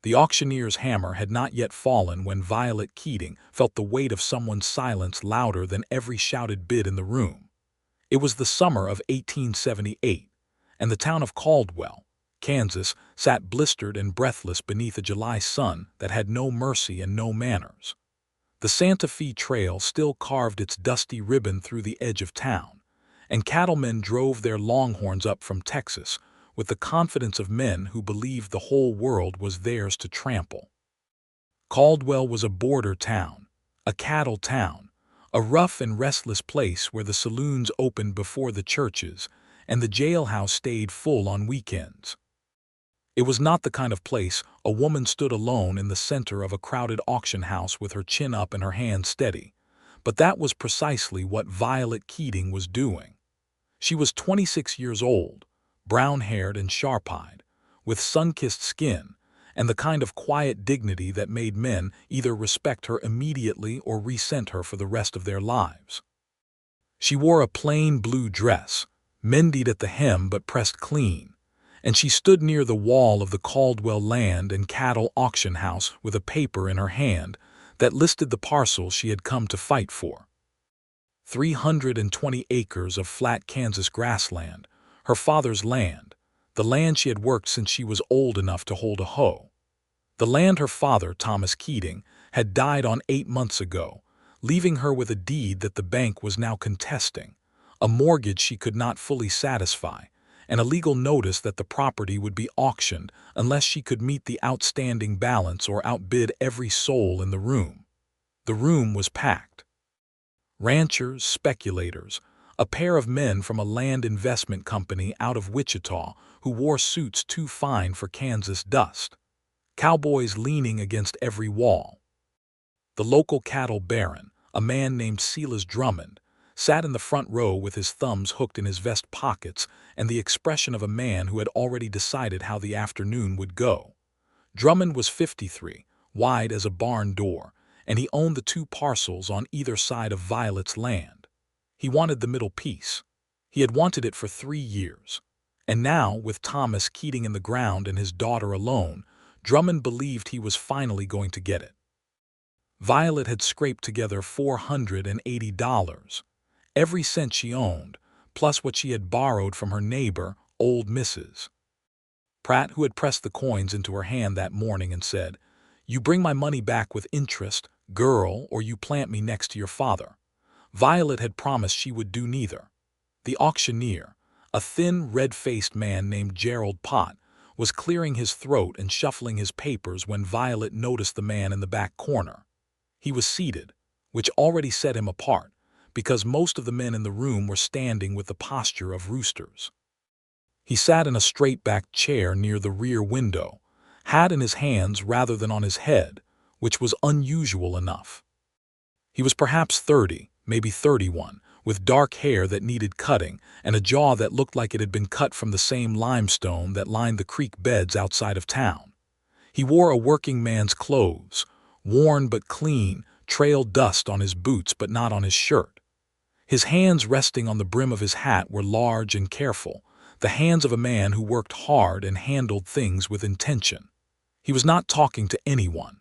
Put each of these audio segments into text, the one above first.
The auctioneer's hammer had not yet fallen when Violet Keating felt the weight of someone's silence louder than every shouted bid in the room. It was the summer of 1878, and the town of Caldwell, Kansas, sat blistered and breathless beneath a July sun that had no mercy and no manners. The Santa Fe Trail still carved its dusty ribbon through the edge of town, and cattlemen drove their longhorns up from Texas with the confidence of men who believed the whole world was theirs to trample. Caldwell was a border town, a cattle town, a rough and restless place where the saloons opened before the churches and the jailhouse stayed full on weekends. It was not the kind of place a woman stood alone in the center of a crowded auction house with her chin up and her hands steady, but that was precisely what Violet Keating was doing. She was 26 years old, brown-haired and sharp-eyed, with sun-kissed skin, and the kind of quiet dignity that made men either respect her immediately or resent her for the rest of their lives. She wore a plain blue dress, mended at the hem but pressed clean, and she stood near the wall of the Caldwell Land and Cattle Auction House with a paper in her hand that listed the parcel she had come to fight for. 320 acres of flat Kansas grassland, her father's land, the land she had worked since she was old enough to hold a hoe. The land her father, Thomas Keating, had died on 8 months ago, leaving her with a deed that the bank was now contesting, a mortgage she could not fully satisfy, and a legal notice that the property would be auctioned unless she could meet the outstanding balance or outbid every soul in the room. The room was packed. Ranchers, speculators, a pair of men from a land investment company out of Wichita who wore suits too fine for Kansas dust, cowboys leaning against every wall. The local cattle baron, a man named Silas Drummond, sat in the front row with his thumbs hooked in his vest pockets and the expression of a man who had already decided how the afternoon would go. Drummond was 53, wide as a barn door, and he owned the 2 parcels on either side of Violet's land. He wanted the middle piece. He had wanted it for 3 years. And now, with Thomas Keating in the ground and his daughter alone, Drummond believed he was finally going to get it. Violet had scraped together $480, every cent she owned, plus what she had borrowed from her neighbor, old Mrs. Pratt, who had pressed the coins into her hand that morning and said, "You bring my money back with interest, girl, or you plant me next to your father." Violet had promised she would do neither. The auctioneer, a thin, red-faced man named Gerald Pott, was clearing his throat and shuffling his papers when Violet noticed the man in the back corner. He was seated, which already set him apart, because most of the men in the room were standing with the posture of roosters. He sat in a straight-backed chair near the rear window, hat in his hands rather than on his head, which was unusual enough. He was perhaps 30, maybe 31, with dark hair that needed cutting and a jaw that looked like it had been cut from the same limestone that lined the creek beds outside of town. He wore a working man's clothes, worn but clean, trailed dust on his boots but not on his shirt. His hands resting on the brim of his hat were large and careful, the hands of a man who worked hard and handled things with intention. He was not talking to anyone.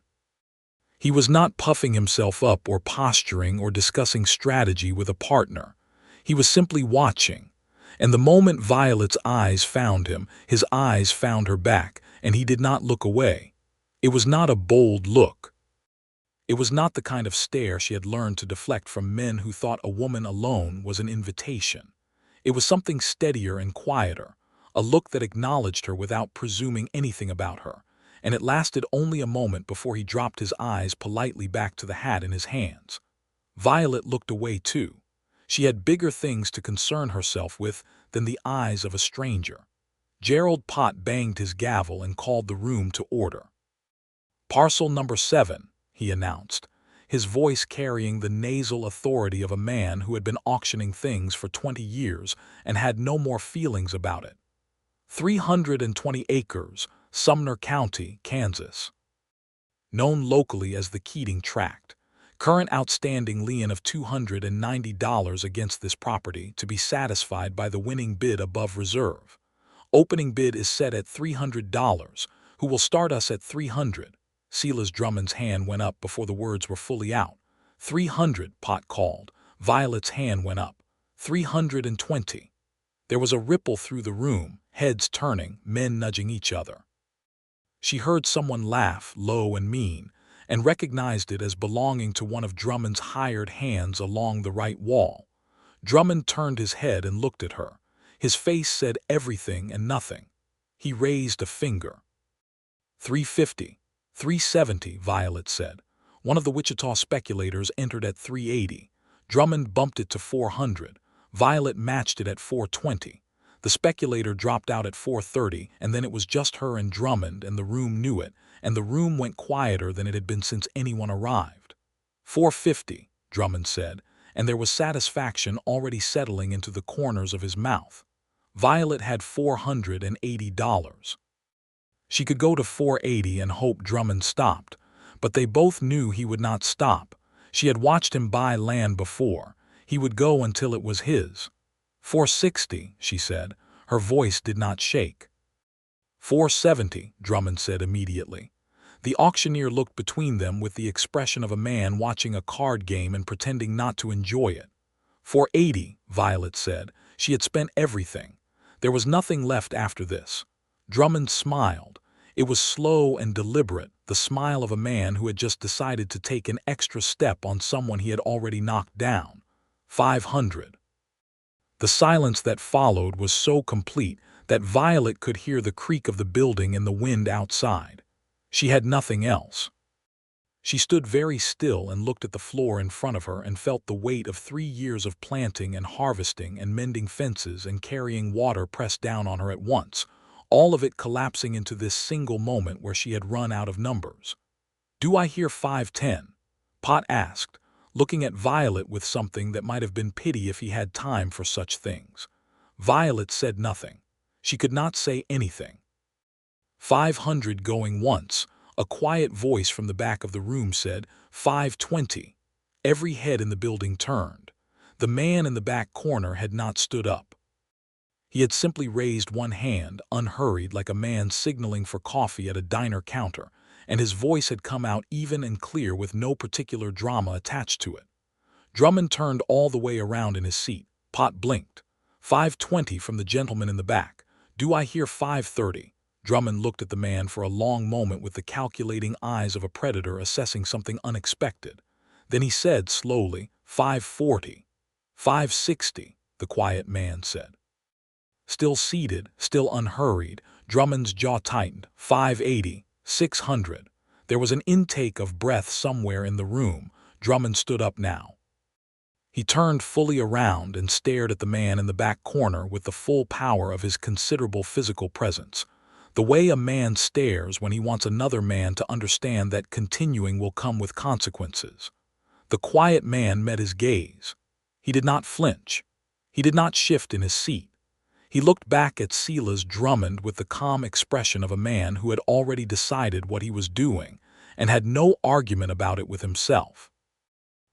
He was not puffing himself up or posturing or discussing strategy with a partner. He was simply watching, and the moment Violet's eyes found him, his eyes found her back, and he did not look away. It was not a bold look. It was not the kind of stare she had learned to deflect from men who thought a woman alone was an invitation. It was something steadier and quieter, a look that acknowledged her without presuming anything about her, and it lasted only a moment before he dropped his eyes politely back to the hat in his hands. Violet looked away too. She had bigger things to concern herself with than the eyes of a stranger. Gerald Pott banged his gavel and called the room to order. "Parcel number 7, he announced, his voice carrying the nasal authority of a man who had been auctioning things for 20 years and had no more feelings about it. 320 acres, Sumner County, Kansas. Known locally as the Keating Tract. Current outstanding lien of $290 against this property to be satisfied by the winning bid above reserve. Opening bid is set at $300, Who will start us at 300? Silas Drummond's hand went up before the words were fully out. 300, Pot called. Violet's hand went up. 320. There was a ripple through the room, heads turning, men nudging each other. She heard someone laugh, low and mean, and recognized it as belonging to one of Drummond's hired hands along the right wall. Drummond turned his head and looked at her. His face said everything and nothing. He raised a finger. 350. 370, Violet said. One of the Wichita speculators entered at 380. Drummond bumped it to 400. Violet matched it at 420. The speculator dropped out at 430, and then it was just her and Drummond, and the room knew it, and the room went quieter than it had been since anyone arrived. 450, Drummond said, and there was satisfaction already settling into the corners of his mouth. Violet had $480. She could go to 480 and hope Drummond stopped, but they both knew he would not stop. She had watched him buy land before. He would go until it was his. 460, she said. Her voice did not shake. 470, Drummond said immediately. The auctioneer looked between them with the expression of a man watching a card game and pretending not to enjoy it. 480, Violet said. She had spent everything. There was nothing left after this. Drummond smiled. It was slow and deliberate, the smile of a man who had just decided to take an extra step on someone he had already knocked down. 500. The silence that followed was so complete that Violet could hear the creak of the building and the wind outside. She had nothing else. She stood very still and looked at the floor in front of her and felt the weight of 3 years of planting and harvesting and mending fences and carrying water pressed down on her at once, all of it collapsing into this single moment where she had run out of numbers. "Do I hear 510?" Pot asked, looking at Violet with something that might have been pity if he had time for such things. Violet said nothing. She could not say anything. 500 going once. A quiet voice from the back of the room said, 520. Every head in the building turned. The man in the back corner had not stood up. He had simply raised one hand, unhurried, like a man signaling for coffee at a diner counter, and his voice had come out even and clear with no particular drama attached to it. Drummond turned all the way around in his seat. Pot blinked. 520 from the gentleman in the back. "Do I hear 530? Drummond looked at the man for a long moment with the calculating eyes of a predator assessing something unexpected. Then he said slowly, 540. 560, the quiet man said. Still seated, still unhurried, Drummond's jaw tightened. 580, 600. There was an intake of breath somewhere in the room. Drummond stood up now. He turned fully around and stared at the man in the back corner with the full power of his considerable physical presence. The way a man stares when he wants another man to understand that continuing will come with consequences. The quiet man met his gaze. He did not flinch. He did not shift in his seat. He looked back at Silas Drummond with the calm expression of a man who had already decided what he was doing and had no argument about it with himself.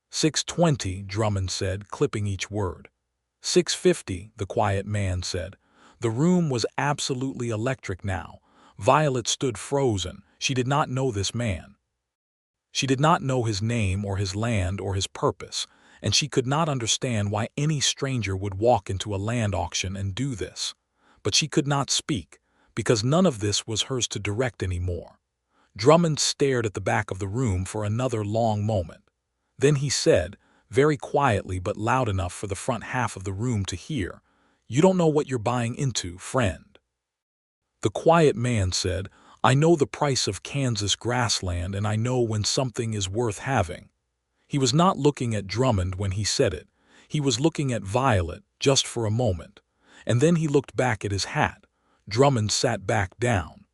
620, Drummond said, clipping each word. 650, the quiet man said. The room was absolutely electric now. Violet stood frozen. She did not know this man. She did not know his name or his land or his purpose, and she could not understand why any stranger would walk into a land auction and do this. But she could not speak, because none of this was hers to direct anymore. Drummond stared at the back of the room for another long moment. Then he said, very quietly but loud enough for the front half of the room to hear, "You don't know what you're buying into, friend." The quiet man said, "I know the price of Kansas grassland, and I know when something is worth having." He was not looking at Drummond when he said it. He was looking at Violet, just for a moment. And then he looked back at his hat. Drummond sat back down.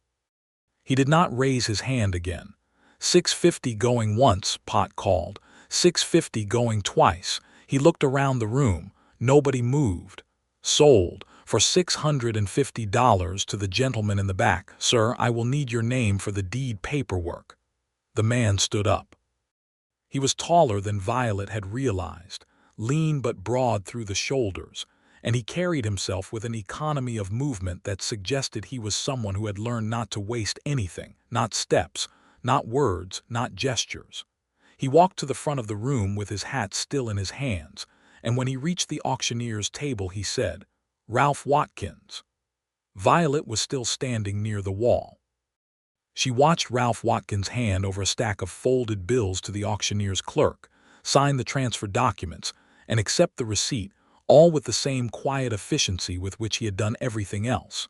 He did not raise his hand again. 650 going once, Pot called. 650 going twice. He looked around the room. Nobody moved. Sold. For $650 to the gentleman in the back. "Sir, I will need your name for the deed paperwork." The man stood up. He was taller than Violet had realized, lean but broad through the shoulders, and he carried himself with an economy of movement that suggested he was someone who had learned not to waste anything, not steps, not words, not gestures. He walked to the front of the room with his hat still in his hands, and when he reached the auctioneer's table he said, "Ralph Watkins." Violet was still standing near the wall. She watched Ralph Watkins hand over a stack of folded bills to the auctioneer's clerk, sign the transfer documents, and accept the receipt, all with the same quiet efficiency with which he had done everything else.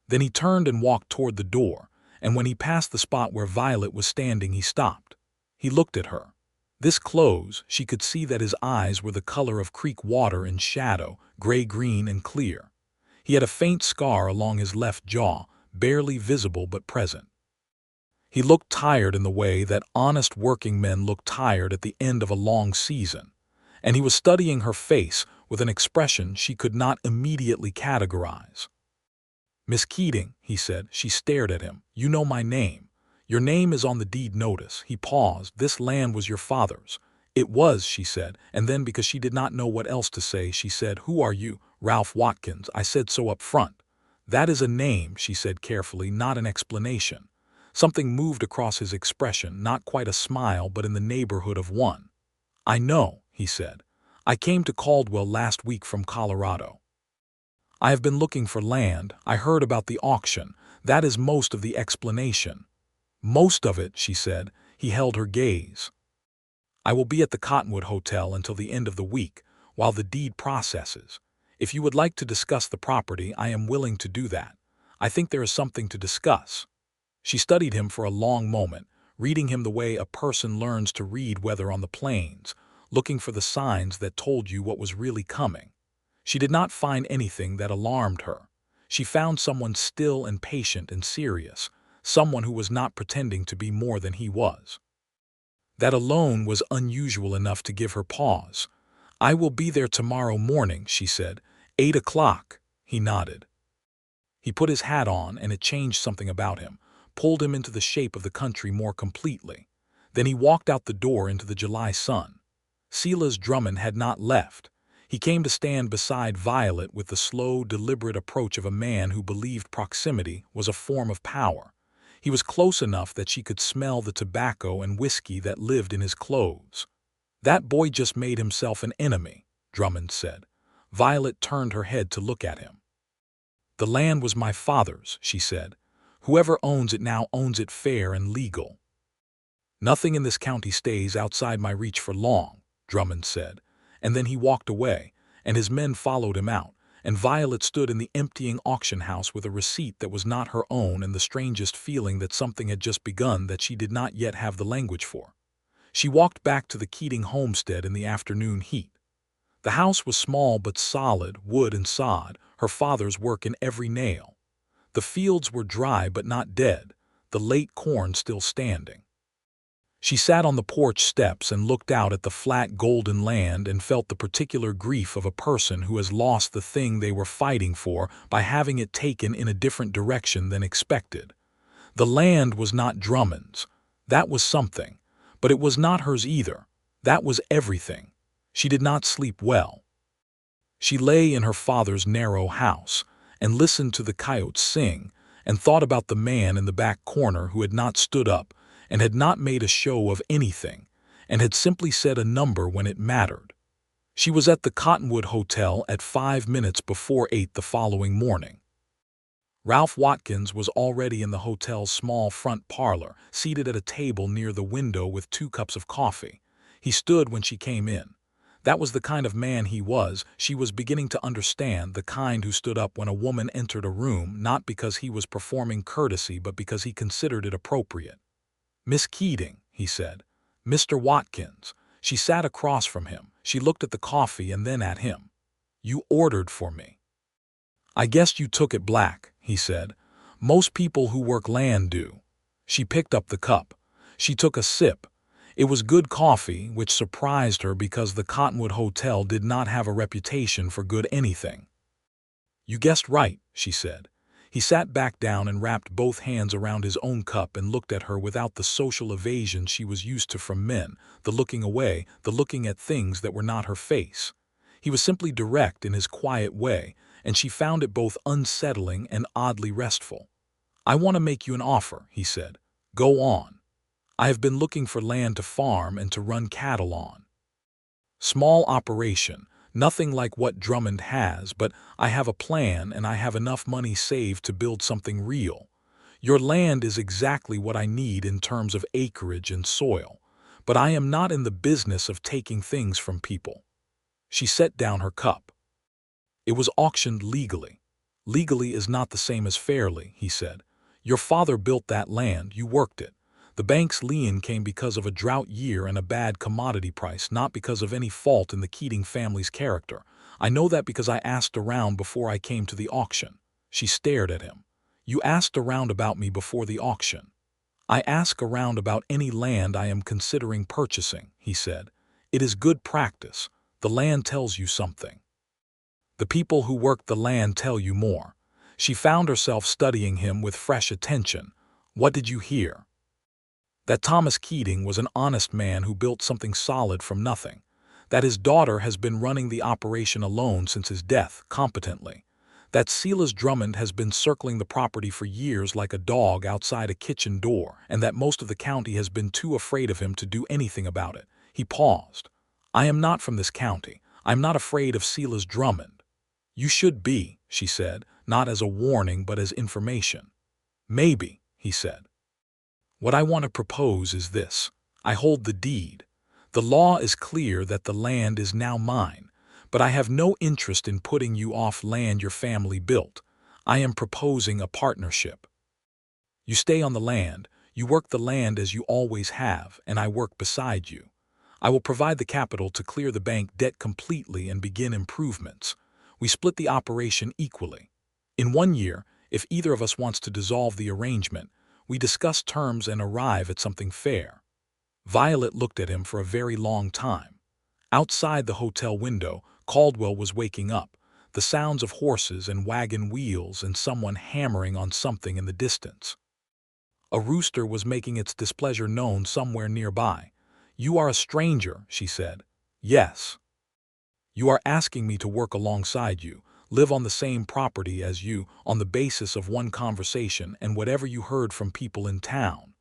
Then he turned and walked toward the door, and when he passed the spot where Violet was standing he stopped. He looked at her. This close, she could see that his eyes were the color of creek water in shadow, gray-green and clear. He had a faint scar along his left jaw, barely visible but present. He looked tired in the way that honest working men look tired at the end of a long season, and he was studying her face with an expression she could not immediately categorize. "Miss Keating," he said. She stared at him. "You know my name. Your name is on the deed notice." He paused. "This land was your father's." "It was," she said, and then because she did not know what else to say, she said, "Who are you?" "Ralph Watkins. I said so up front." "That is a name," she said carefully, "not an explanation." Something moved across his expression, not quite a smile, but in the neighborhood of one. "I know," he said. "I came to Caldwell last week from Colorado. I have been looking for land. I heard about the auction. That is most of the explanation." "Most of it," she said. He held her gaze. "I will be at the Cottonwood Hotel until the end of the week, while the deed processes. If you would like to discuss the property, I am willing to do that. I think there is something to discuss." She studied him for a long moment, reading him the way a person learns to read weather on the plains, looking for the signs that told you what was really coming. She did not find anything that alarmed her. She found someone still and patient and serious, someone who was not pretending to be more than he was. That alone was unusual enough to give her pause. "I will be there tomorrow morning," she said. 8 o'clock. He nodded. He put his hat on, and it changed something about him, pulled him into the shape of the country more completely. Then he walked out the door into the July sun. Silas Drummond had not left. He came to stand beside Violet with the slow, deliberate approach of a man who believed proximity was a form of power. He was close enough that she could smell the tobacco and whiskey that lived in his clothes. "That boy just made himself an enemy," Drummond said. Violet turned her head to look at him. "The land was my father's," she said. "Whoever owns it now owns it fair and legal." "Nothing in this county stays outside my reach for long," Drummond said, and then he walked away, and his men followed him out, and Violet stood in the emptying auction house with a receipt that was not her own and the strangest feeling that something had just begun that she did not yet have the language for. She walked back to the Keating homestead in the afternoon heat. The house was small but solid, wood and sod, her father's work in every nail. The fields were dry but not dead, the late corn still standing. She sat on the porch steps and looked out at the flat golden land and felt the particular grief of a person who has lost the thing they were fighting for by having it taken in a different direction than expected. The land was not Drummond's. That was something. But it was not hers either. That was everything. She did not sleep well. She lay in her father's narrow house and listened to the coyotes sing and thought about the man in the back corner who had not stood up and had not made a show of anything and had simply said a number when it mattered. She was at the Cottonwood Hotel at 5 minutes before 8 the following morning. Ralph Watkins was already in the hotel's small front parlor, seated at a table near the window with 2 cups of coffee. He stood when she came in. That was the kind of man he was. She was beginning to understand, the kind who stood up when a woman entered a room, not because he was performing courtesy but because he considered it appropriate. "Miss Keating," he said. "Mr. Watkins." She sat across from him. She looked at the coffee and then at him. "You ordered for me." "I guessed you took it black," he said. "Most people who work land do." She picked up the cup. She took a sip. It was good coffee, which surprised her because the Cottonwood Hotel did not have a reputation for good anything. "You guessed right," she said. He sat back down and wrapped both hands around his own cup and looked at her without the social evasion she was used to from men, the looking away, the looking at things that were not her face. He was simply direct in his quiet way, and she found it both unsettling and oddly restful. "I want to make you an offer," he said. "Go on. I have been looking for land to farm and to run cattle on. Small operation, nothing like what Drummond has, but I have a plan and I have enough money saved to build something real. Your land is exactly what I need in terms of acreage and soil, but I am not in the business of taking things from people." She set down her cup. "It was auctioned legally." "Legally is not the same as fairly," he said. "Your father built that land, you worked it. The bank's lien came because of a drought year and a bad commodity price, not because of any fault in the Keating family's character. I know that because I asked around before I came to the auction." She stared at him. "You asked around about me before the auction?" "I ask around about any land I am considering purchasing," he said. "It is good practice. The land tells you something. The people who work the land tell you more." She found herself studying him with fresh attention. "What did you hear?" "That Thomas Keating was an honest man who built something solid from nothing. That his daughter has been running the operation alone since his death, competently. That Silas Drummond has been circling the property for years like a dog outside a kitchen door, and that most of the county has been too afraid of him to do anything about it." He paused. "I am not from this county. I am not afraid of Silas Drummond." "You should be," she said, not as a warning but as information. "Maybe," he said. "What I want to propose is this. I hold the deed. The law is clear that the land is now mine, but I have no interest in putting you off land your family built. I am proposing a partnership. You stay on the land, you work the land as you always have, and I work beside you. I will provide the capital to clear the bank debt completely and begin improvements. We split the operation equally. In 1 year, if either of us wants to dissolve the arrangement, we discuss terms and arrive at something fair." Violet looked at him for a very long time. Outside the hotel window, Caldwell was waking up, the sounds of horses and wagon wheels and someone hammering on something in the distance. A rooster was making its displeasure known somewhere nearby. "You are a stranger," she said. "Yes. You are asking me to work alongside you, live on the same property as you, on the basis of one conversation and whatever you heard from people in town.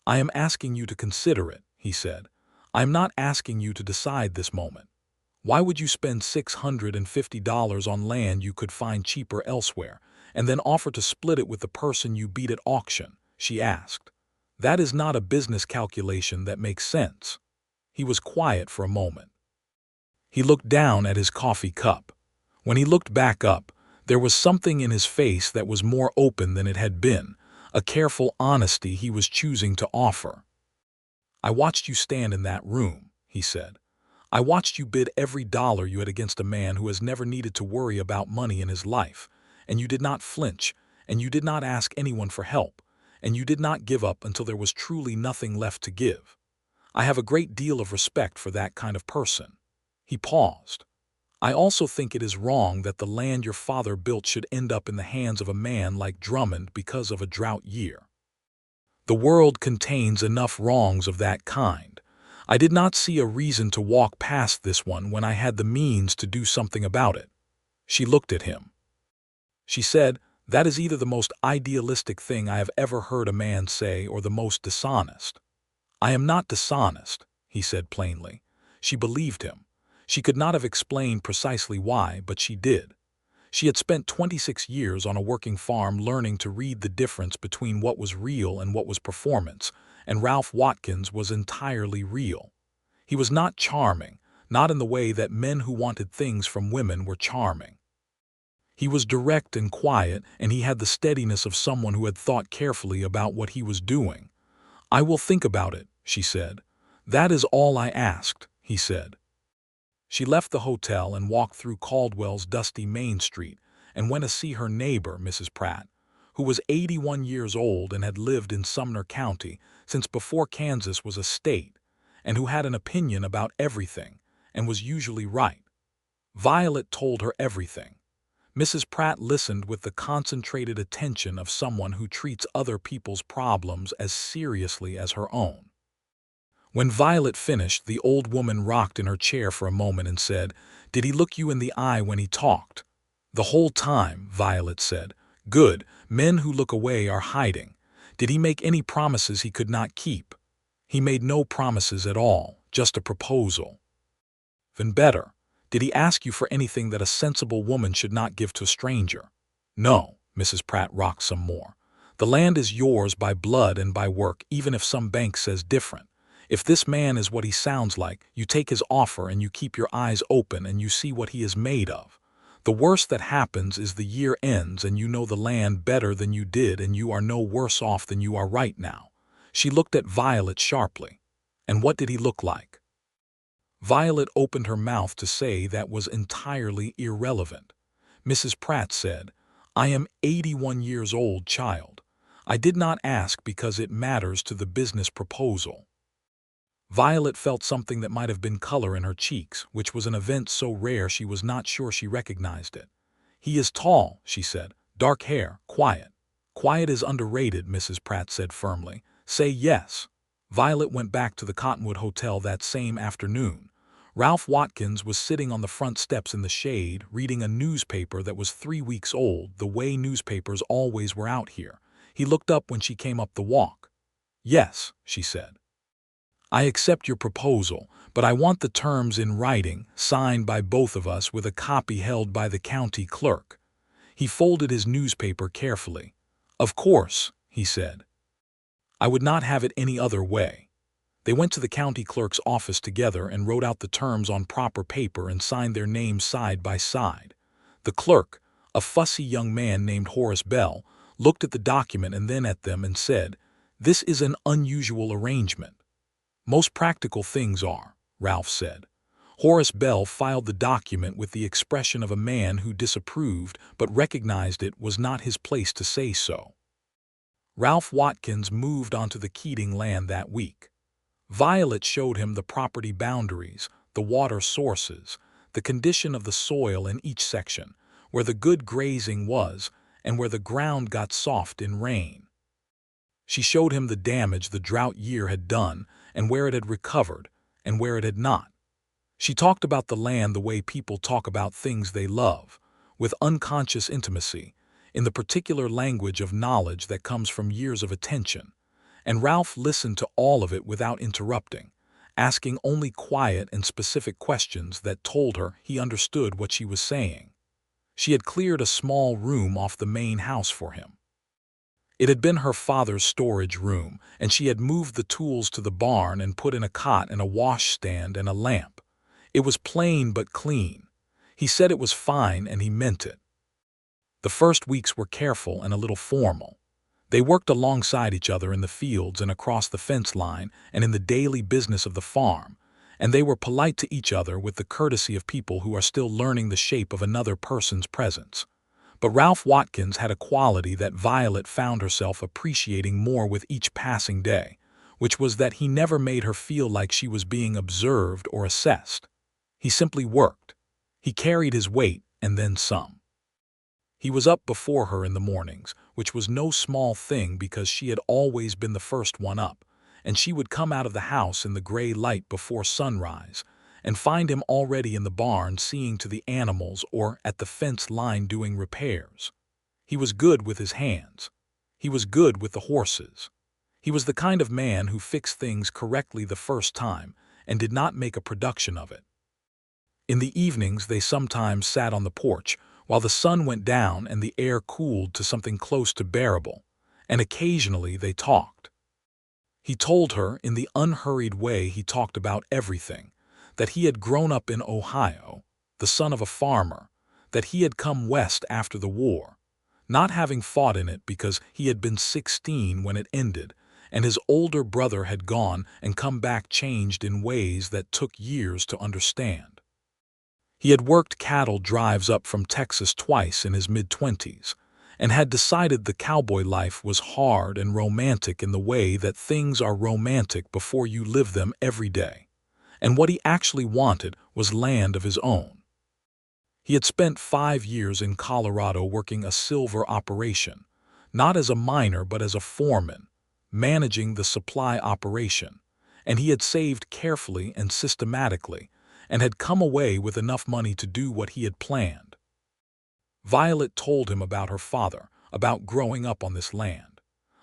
I am asking you to consider it," he said. "I am not asking you to decide this moment. Why would you spend $650 on land you could find cheaper elsewhere, and then offer to split it with the person you beat at auction?" she asked. "That is not a business calculation that makes sense." He was quiet for a moment. He looked down at his coffee cup. When he looked back up, there was something in his face that was more open than it had been, a careful honesty he was choosing to offer. "I watched you stand in that room," he said. "I watched you bid every dollar you had against a man who has never needed to worry about money in his life, and you did not flinch, and you did not ask anyone for help, and you did not give up until there was truly nothing left to give. I have a great deal of respect for that kind of person." He paused. "I also think it is wrong that the land your father built should end up in the hands of a man like Drummond because of a drought year. The world contains enough wrongs of that kind. I did not see a reason to walk past this one when I had the means to do something about it." She looked at him. She said, "That is either the most idealistic thing I have ever heard a man say or the most dishonest." "I am not dishonest," he said plainly. She believed him. She could not have explained precisely why, but she did. She had spent 26 years on a working farm learning to read the difference between what was real and what was performance, and Ralph Watkins was entirely real. He was not charming, not in the way that men who wanted things from women were charming. He was direct and quiet, and he had the steadiness of someone who had thought carefully about what he was doing. "I will think about it," she said. "That is all I asked," he said. She left the hotel and walked through Caldwell's dusty Main Street and went to see her neighbor, Mrs. Pratt, who was 81 years old and had lived in Sumner County since before Kansas was a state, and who had an opinion about everything and was usually right. Violet told her everything. Mrs. Pratt listened with the concentrated attention of someone who treats other people's problems as seriously as her own. When Violet finished, the old woman rocked in her chair for a moment and said, "Did he look you in the eye when he talked?" "The whole time," Violet said. "Good. Men who look away are hiding. Did he make any promises he could not keep?" "He made no promises at all, just a proposal." "Then better. Did he ask you for anything that a sensible woman should not give to a stranger?" "No." Mrs. Pratt rocked some more. "The land is yours by blood and by work, even if some bank says different. If this man is what he sounds like, you take his offer and you keep your eyes open and you see what he is made of. The worst that happens is the year ends and you know the land better than you did and you are no worse off than you are right now." She looked at Violet sharply. "And what did he look like?" Violet opened her mouth to say that was entirely irrelevant. Mrs. Pratt said, "I am 81 years old, child. I did not ask because it matters to the business proposal." Violet felt something that might have been color in her cheeks, which was an event so rare she was not sure she recognized it. "He is tall," she said. "Dark hair, quiet." "Quiet is underrated," Mrs. Pratt said firmly. "Say yes." Violet went back to the Cottonwood Hotel that same afternoon. Ralph Watkins was sitting on the front steps in the shade, reading a newspaper that was 3 weeks old, the way newspapers always were out here. He looked up when she came up the walk. "Yes," she said. "I accept your proposal, but I want the terms in writing, signed by both of us with a copy held by the county clerk." He folded his newspaper carefully. "Of course," he said. "I would not have it any other way." They went to the county clerk's office together and wrote out the terms on proper paper and signed their names side by side. The clerk, a fussy young man named Horace Bell, looked at the document and then at them and said, "This is an unusual arrangement." "Most practical things are," Ralph said. Horace Bell filed the document with the expression of a man who disapproved but recognized it was not his place to say so. Ralph Watkins moved onto the Keating land that week. Violet showed him the property boundaries, the water sources, the condition of the soil in each section, where the good grazing was, and where the ground got soft in rain. She showed him the damage the drought year had done, and where it had recovered, and where it had not. She talked about the land the way people talk about things they love, with unconscious intimacy, in the particular language of knowledge that comes from years of attention. And Ralph listened to all of it without interrupting, asking only quiet and specific questions that told her he understood what she was saying. She had cleared a small room off the main house for him. It had been her father's storage room, and she had moved the tools to the barn and put in a cot and a washstand and a lamp. It was plain but clean. He said it was fine and he meant it. The first weeks were careful and a little formal. They worked alongside each other in the fields and across the fence line and in the daily business of the farm, and they were polite to each other with the courtesy of people who are still learning the shape of another person's presence. But Ralph Watkins had a quality that Violet found herself appreciating more with each passing day, which was that he never made her feel like she was being observed or assessed. He simply worked. He carried his weight and then some. He was up before her in the mornings, which was no small thing because she had always been the first one up, and she would come out of the house in the gray light before sunrise and find him already in the barn seeing to the animals or at the fence line doing repairs. He was good with his hands. He was good with the horses. He was the kind of man who fixed things correctly the first time and did not make a production of it. In the evenings they sometimes sat on the porch, while the sun went down and the air cooled to something close to bearable, and occasionally they talked. He told her, in the unhurried way he talked about everything, that he had grown up in Ohio, the son of a farmer, that he had come west after the war, not having fought in it because he had been 16 when it ended, and his older brother had gone and come back changed in ways that took years to understand. He had worked cattle drives up from Texas twice in his mid-20s, and had decided the cowboy life was hard and romantic in the way that things are romantic before you live them every day, and what he actually wanted was land of his own. He had spent 5 years in Colorado working a silver operation, not as a miner but as a foreman, managing the supply operation, and he had saved carefully and systematically, and had come away with enough money to do what he had planned. Violet told him about her father, about growing up on this land,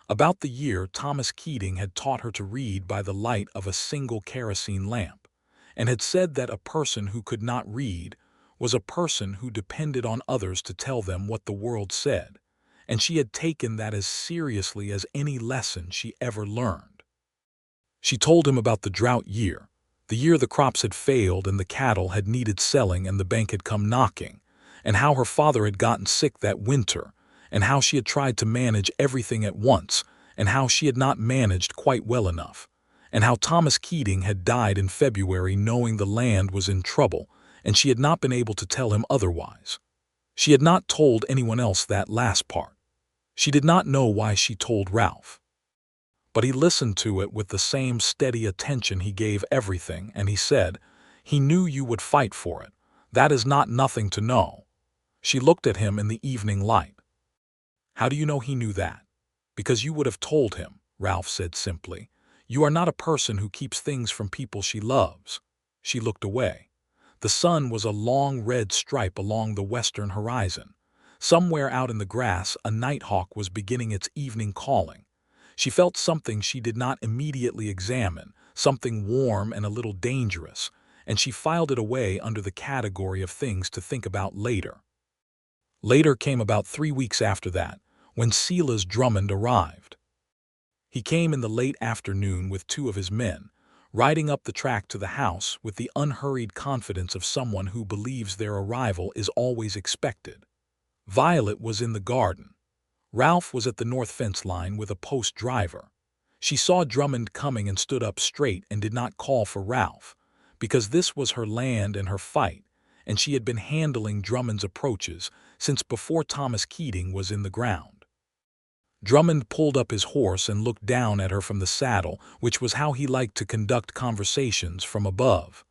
about the year Thomas Keating had taught her to read by the light of a single kerosene lamp, and had said that a person who could not read was a person who depended on others to tell them what the world said, and she had taken that as seriously as any lesson she ever learned. She told him about the drought year, the year the crops had failed and the cattle had needed selling and the bank had come knocking, and how her father had gotten sick that winter, and how she had tried to manage everything at once, and how she had not managed quite well enough, and how Thomas Keating had died in February knowing the land was in trouble, and she had not been able to tell him otherwise. She had not told anyone else that last part. She did not know why she told Ralph. But he listened to it with the same steady attention he gave everything, and he said, "He knew you would fight for it. That is not nothing to know." She looked at him in the evening light. "How do you know he knew that?" "Because you would have told him," Ralph said simply. "You are not a person who keeps things from people she loves." She looked away. The sun was a long red stripe along the western horizon. Somewhere out in the grass, a nighthawk was beginning its evening calling. She felt something she did not immediately examine, something warm and a little dangerous, and she filed it away under the category of things to think about later. Later came about 3 weeks after that, when Silas Drummond arrived. He came in the late afternoon with 2 of his men, riding up the track to the house with the unhurried confidence of someone who believes their arrival is always expected. Violet was in the garden. Ralph was at the north fence line with a post driver. She saw Drummond coming and stood up straight and did not call for Ralph, because this was her land and her fight, and she had been handling Drummond's approaches since before Thomas Keating was in the ground. Drummond pulled up his horse and looked down at her from the saddle, which was how he liked to conduct conversations from above.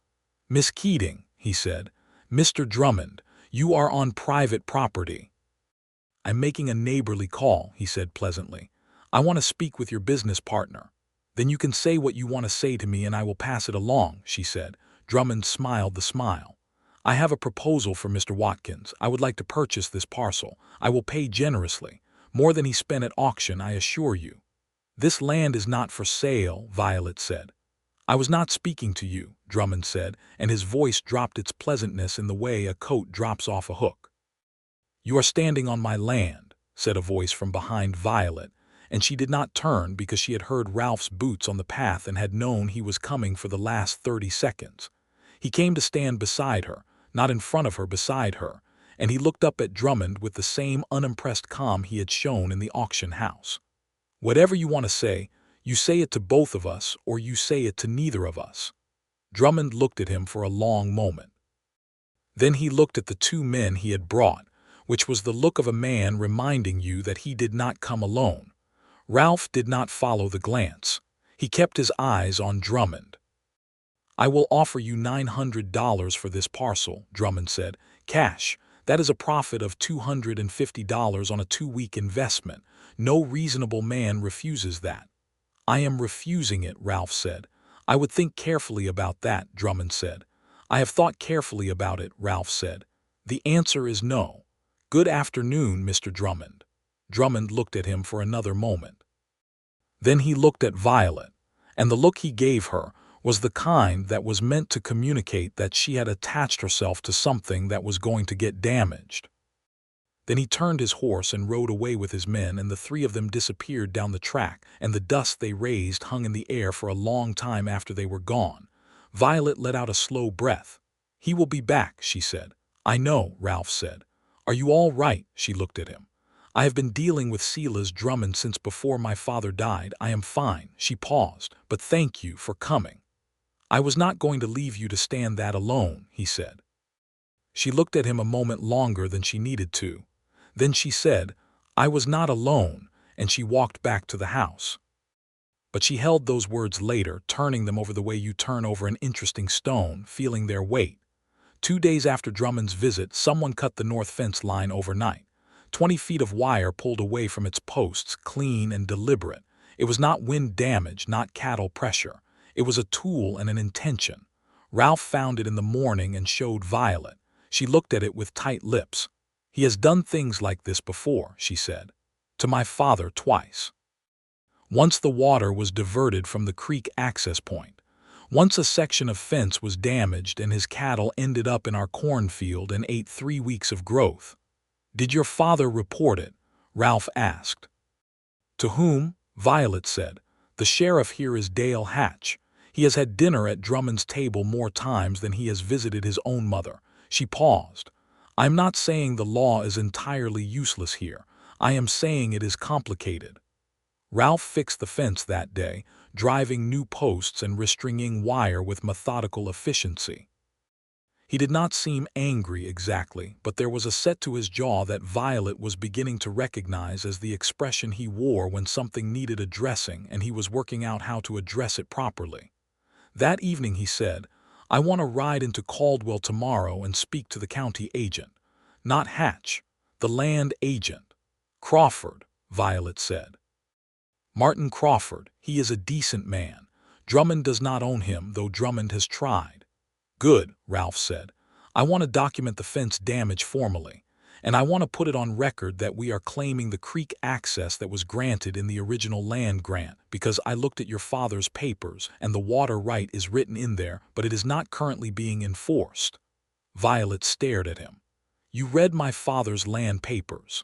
"Miss Keating," he said, "Mr. Drummond, you are on private property." "I'm making a neighborly call," he said pleasantly. "I want to speak with your business partner." "Then you can say what you want to say to me and I will pass it along," she said. Drummond smiled the smile. "I have a proposal for Mr. Watkins. I would like to purchase this parcel. I will pay generously. More than he spent at auction, I assure you." "This land is not for sale," Violet said. "I was not speaking to you," Drummond said, and his voice dropped its pleasantness in the way a coat drops off a hook. "You are standing on my land," said a voice from behind Violet, and she did not turn because she had heard Ralph's boots on the path and had known he was coming for the last 30 seconds. He came to stand beside her, not in front of her, beside her, and he looked up at Drummond with the same unimpressed calm he had shown in the auction house. "Whatever you want to say, you say it to both of us or you say it to neither of us." Drummond looked at him for a long moment. Then he looked at the 2 men he had brought, which was the look of a man reminding you that he did not come alone. Ralph did not follow the glance. He kept his eyes on Drummond. "I will offer you $900 for this parcel," Drummond said. "Cash. That is a profit of $250 on a 2-week investment. No reasonable man refuses that." "I am refusing it," Ralph said. "I would think carefully about that," Drummond said. "I have thought carefully about it," Ralph said. "The answer is no. Good afternoon, Mr. Drummond." Drummond looked at him for another moment. Then he looked at Violet, and the look he gave her was the kind that was meant to communicate that she had attached herself to something that was going to get damaged. Then he turned his horse and rode away with his men, and the 3 of them disappeared down the track, and the dust they raised hung in the air for a long time after they were gone. Violet let out a slow breath. "He will be back," she said. "I know," Ralph said. "Are you all right?" She looked at him. "I have been dealing with Silas Drummond since before my father died. I am fine." She paused. "But thank you for coming." "I was not going to leave you to stand that alone," he said. She looked at him a moment longer than she needed to. Then she said, "I was not alone," and she walked back to the house. But she held those words later, turning them over the way you turn over an interesting stone, feeling their weight. 2 days after Drummond's visit, someone cut the north fence line overnight. 20 feet of wire pulled away from its posts, clean and deliberate. It was not wind damage, not cattle pressure. It was a tool and an intention. Ralph found it in the morning and showed Violet. She looked at it with tight lips. "He has done things like this before," she said. "To my father twice. Once the water was diverted from the creek access point. Once a section of fence was damaged and his cattle ended up in our cornfield and ate 3 weeks of growth." "Did your father report it?" Ralph asked. "To whom?" Violet said. "The sheriff here is Dale Hatch. He has had dinner at Drummond's table more times than he has visited his own mother." She paused. "I am not saying the law is entirely useless here. I am saying it is complicated." Ralph fixed the fence that day, driving new posts and restringing wire with methodical efficiency. He did not seem angry exactly, but there was a set to his jaw that Violet was beginning to recognize as the expression he wore when something needed addressing and he was working out how to address it properly. That evening he said, "I want to ride into Caldwell tomorrow and speak to the county agent." "Not Hatch, the land agent." "Crawford," Violet said. "Martin Crawford. He is a decent man. Drummond does not own him, though Drummond has tried." "Good," Ralph said. "I want to document the fence damage formally, and I want to put it on record that we are claiming the creek access that was granted in the original land grant, because I looked at your father's papers and the water right is written in there, but it is not currently being enforced." Violet stared at him. "You read my father's land papers?"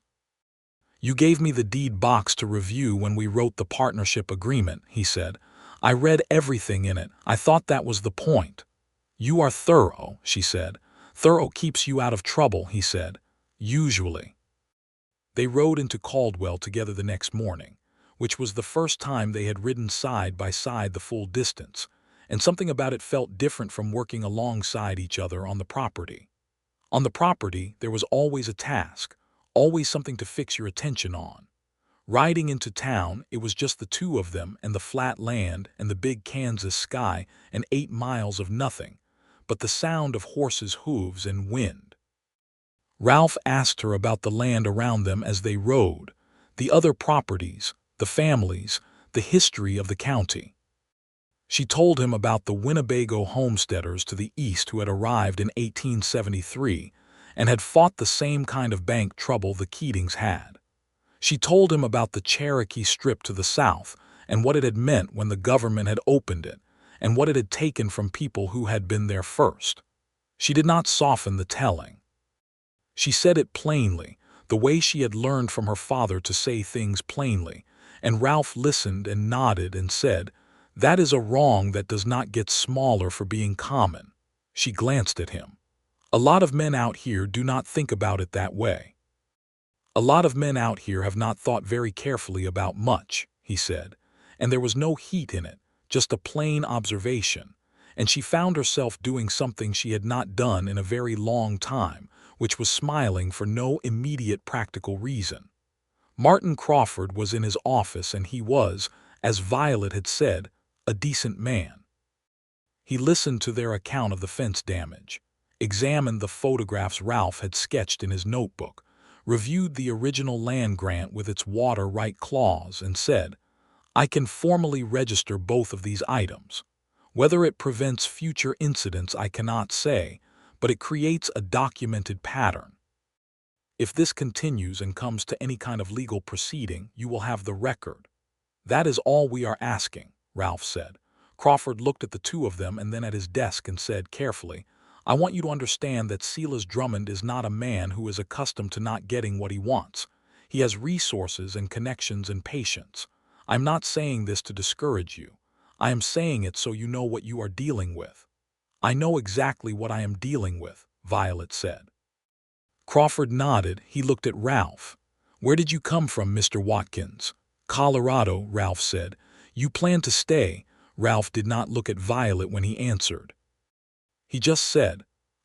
"You gave me the deed box to review when we wrote the partnership agreement," he said. "I read everything in it. I thought that was the point." "You are thorough," she said. "Thorough keeps you out of trouble," he said. "Usually." They rode into Caldwell together the next morning, which was the first time they had ridden side by side the full distance, and something about it felt different from working alongside each other on the property. On the property, there was always a task, always something to fix your attention on. Riding into town, it was just the two of them and the flat land and the big Kansas sky and 8 miles of nothing, but the sound of horses' hooves and wind. Ralph asked her about the land around them as they rode, the other properties, the families, the history of the county. She told him about the Winnebago homesteaders to the east who had arrived in 1873 and had fought the same kind of bank trouble the Keatings had. She told him about the Cherokee Strip to the south and what it had meant when the government had opened it and what it had taken from people who had been there first. She did not soften the telling. She said it plainly, the way she had learned from her father to say things plainly, and Ralph listened and nodded and said, "That is a wrong that does not get smaller for being common." She glanced at him. "A lot of men out here do not think about it that way." "A lot of men out here have not thought very carefully about much," he said, and there was no heat in it, just a plain observation, and she found herself doing something she had not done in a very long time, which was smiling for no immediate practical reason. Martin Crawford was in his office and he was, as Violet had said, a decent man. He listened to their account of the fence damage, examined the photographs Ralph had sketched in his notebook, reviewed the original land grant with its water right clause, and said, "I can formally register both of these items. Whether it prevents future incidents I cannot say, but it creates a documented pattern. If this continues and comes to any kind of legal proceeding, you will have the record." "That is all we are asking," Ralph said. Crawford looked at the two of them and then at his desk and said carefully, "I want you to understand that Silas Drummond is not a man who is accustomed to not getting what he wants. He has resources and connections and patience. I'm not saying this to discourage you. I am saying it so you know what you are dealing with." "I know exactly what I am dealing with," Violet said. Crawford nodded. He looked at Ralph. "Where did you come from, Mr. Watkins?" "Colorado," Ralph said. "You plan to stay?" Ralph did not look at Violet when he answered. He just said,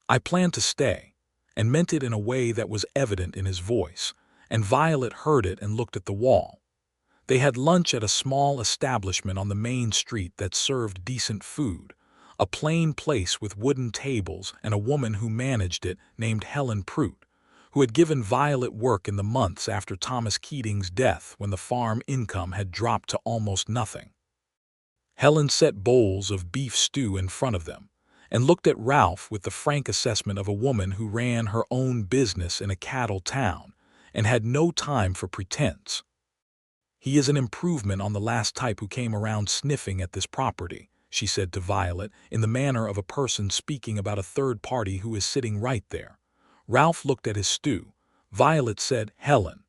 "I plan to stay," and meant it in a way that was evident in his voice, and Violet heard it and looked at the wall. They had lunch at a small establishment on the main street that served decent food, a plain place with wooden tables and a woman who managed it named Helen Prout, who had given Violet work in the months after Thomas Keating's death when the farm income had dropped to almost nothing. Helen set bowls of beef stew in front of them and looked at Ralph with the frank assessment of a woman who ran her own business in a cattle town and had no time for pretense. "He is an improvement on the last type who came around sniffing at this property," she said to Violet, in the manner of a person speaking about a third party who is sitting right there. Ralph looked at his stew. Violet said, "Helen,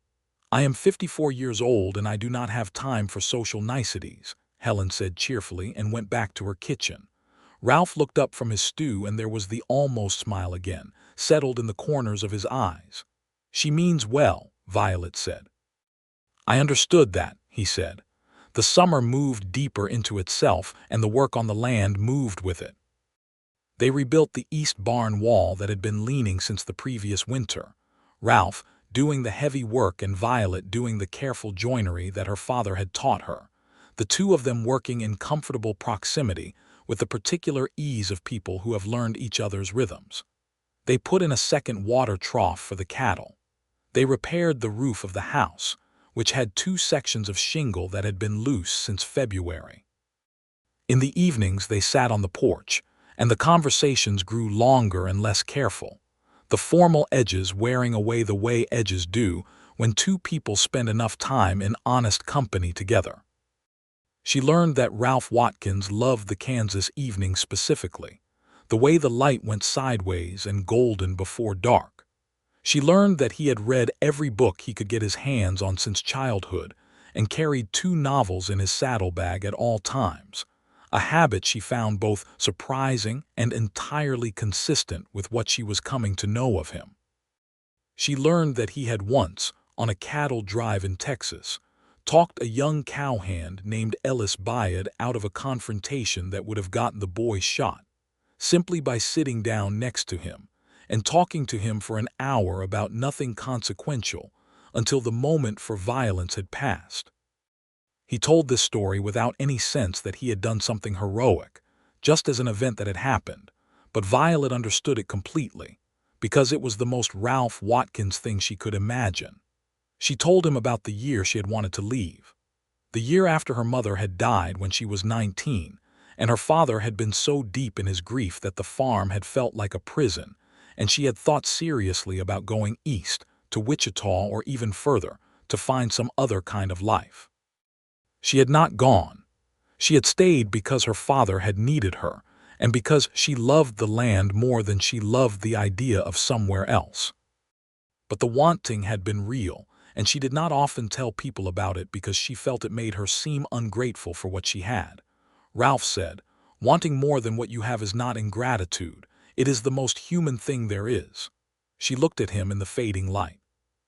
I am 54 years old and I do not have time for social niceties," Helen said cheerfully and went back to her kitchen. Ralph looked up from his stew and there was the almost smile again, settled in the corners of his eyes. "She means well," Violet said. "I understood that," he said. The summer moved deeper into itself and the work on the land moved with it. They rebuilt the east barn wall that had been leaning since the previous winter. Ralph doing the heavy work and Violet doing the careful joinery that her father had taught her, the two of them working in comfortable proximity with the particular ease of people who have learned each other's rhythms. They put in a second water trough for the cattle. They repaired the roof of the house, which had 2 sections of shingle that had been loose since February. In the evenings they sat on the porch, and the conversations grew longer and less careful, the formal edges wearing away the way edges do when two people spend enough time in honest company together. She learned that Ralph Watkins loved the Kansas evening specifically, the way the light went sideways and golden before dark. She learned that he had read every book he could get his hands on since childhood and carried 2 novels in his saddlebag at all times, a habit she found both surprising and entirely consistent with what she was coming to know of him. She learned that he had once, on a cattle drive in Texas, talked a young cowhand named Ellis Bayard out of a confrontation that would have gotten the boy shot, simply by sitting down next to him and talking to him for an hour about nothing consequential until the moment for violence had passed. He told this story without any sense that he had done something heroic, just as an event that had happened, but Violet understood it completely, because it was the most Ralph Watkins thing she could imagine. She told him about the year she had wanted to leave. The year after her mother had died when she was 19, and her father had been so deep in his grief that the farm had felt like a prison, and she had thought seriously about going east, to Wichita or even further, to find some other kind of life. She had not gone. She had stayed because her father had needed her, and because she loved the land more than she loved the idea of somewhere else. But the wanting had been real, and she did not often tell people about it because she felt it made her seem ungrateful for what she had. Ralph said, "Wanting more than what you have is not ingratitude. It is the most human thing there is." She looked at him in the fading light.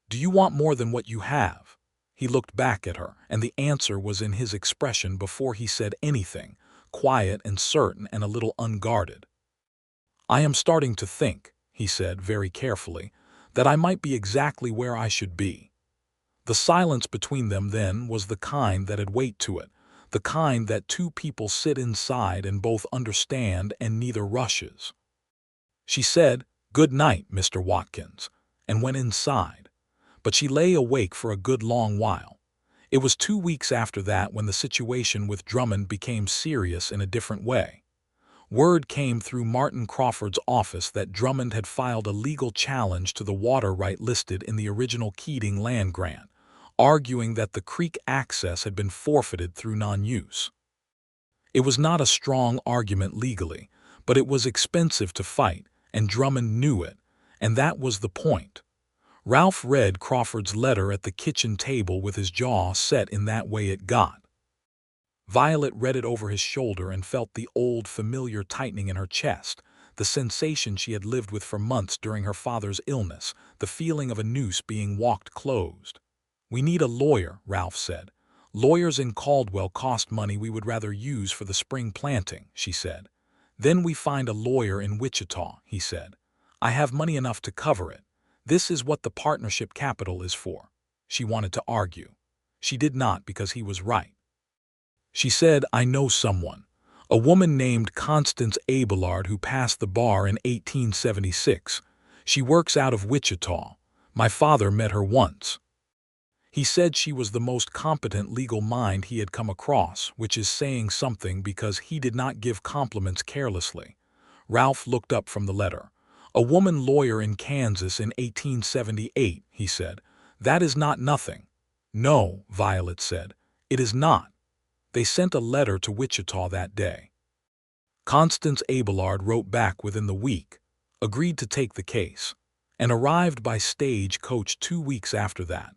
"Do you want more than what you have?" He looked back at her, and the answer was in his expression before he said anything, quiet and certain and a little unguarded. "I am starting to think," he said very carefully, "that I might be exactly where I should be." The silence between them then was the kind that had weight to it, the kind that two people sit inside and both understand and neither rushes. She said, "Good night, Mr. Watkins," and went inside. But she lay awake for a good long while. It was 2 weeks after that when the situation with Drummond became serious in a different way. Word came through Martin Crawford's office that Drummond had filed a legal challenge to the water right listed in the original Keating land grant, arguing that the creek access had been forfeited through non-use. It was not a strong argument legally, but it was expensive to fight, and Drummond knew it, and that was the point. Ralph read Crawford's letter at the kitchen table with his jaw set in that way it got. Violet read it over his shoulder and felt the old familiar tightening in her chest, the sensation she had lived with for months during her father's illness, the feeling of a noose being walked closed. "We need a lawyer," Ralph said. "Lawyers in Caldwell cost money we would rather use for the spring planting," she said. "Then we find a lawyer in Wichita," he said. "I have money enough to cover it. This is what the partnership capital is for." She wanted to argue. She did not because he was right. She said, "I know someone, a woman named Constance Abelard who passed the bar in 1876. She works out of Wichita. My father met her once." He said she was the most competent legal mind he had come across, which is saying something because he did not give compliments carelessly. Ralph looked up from the letter. A woman lawyer in Kansas in 1878, he said. That is not nothing. No, Violet said. It is not. They sent a letter to Wichita that day. Constance Abelard wrote back within the week, agreed to take the case, and arrived by stage coach 2 weeks after that.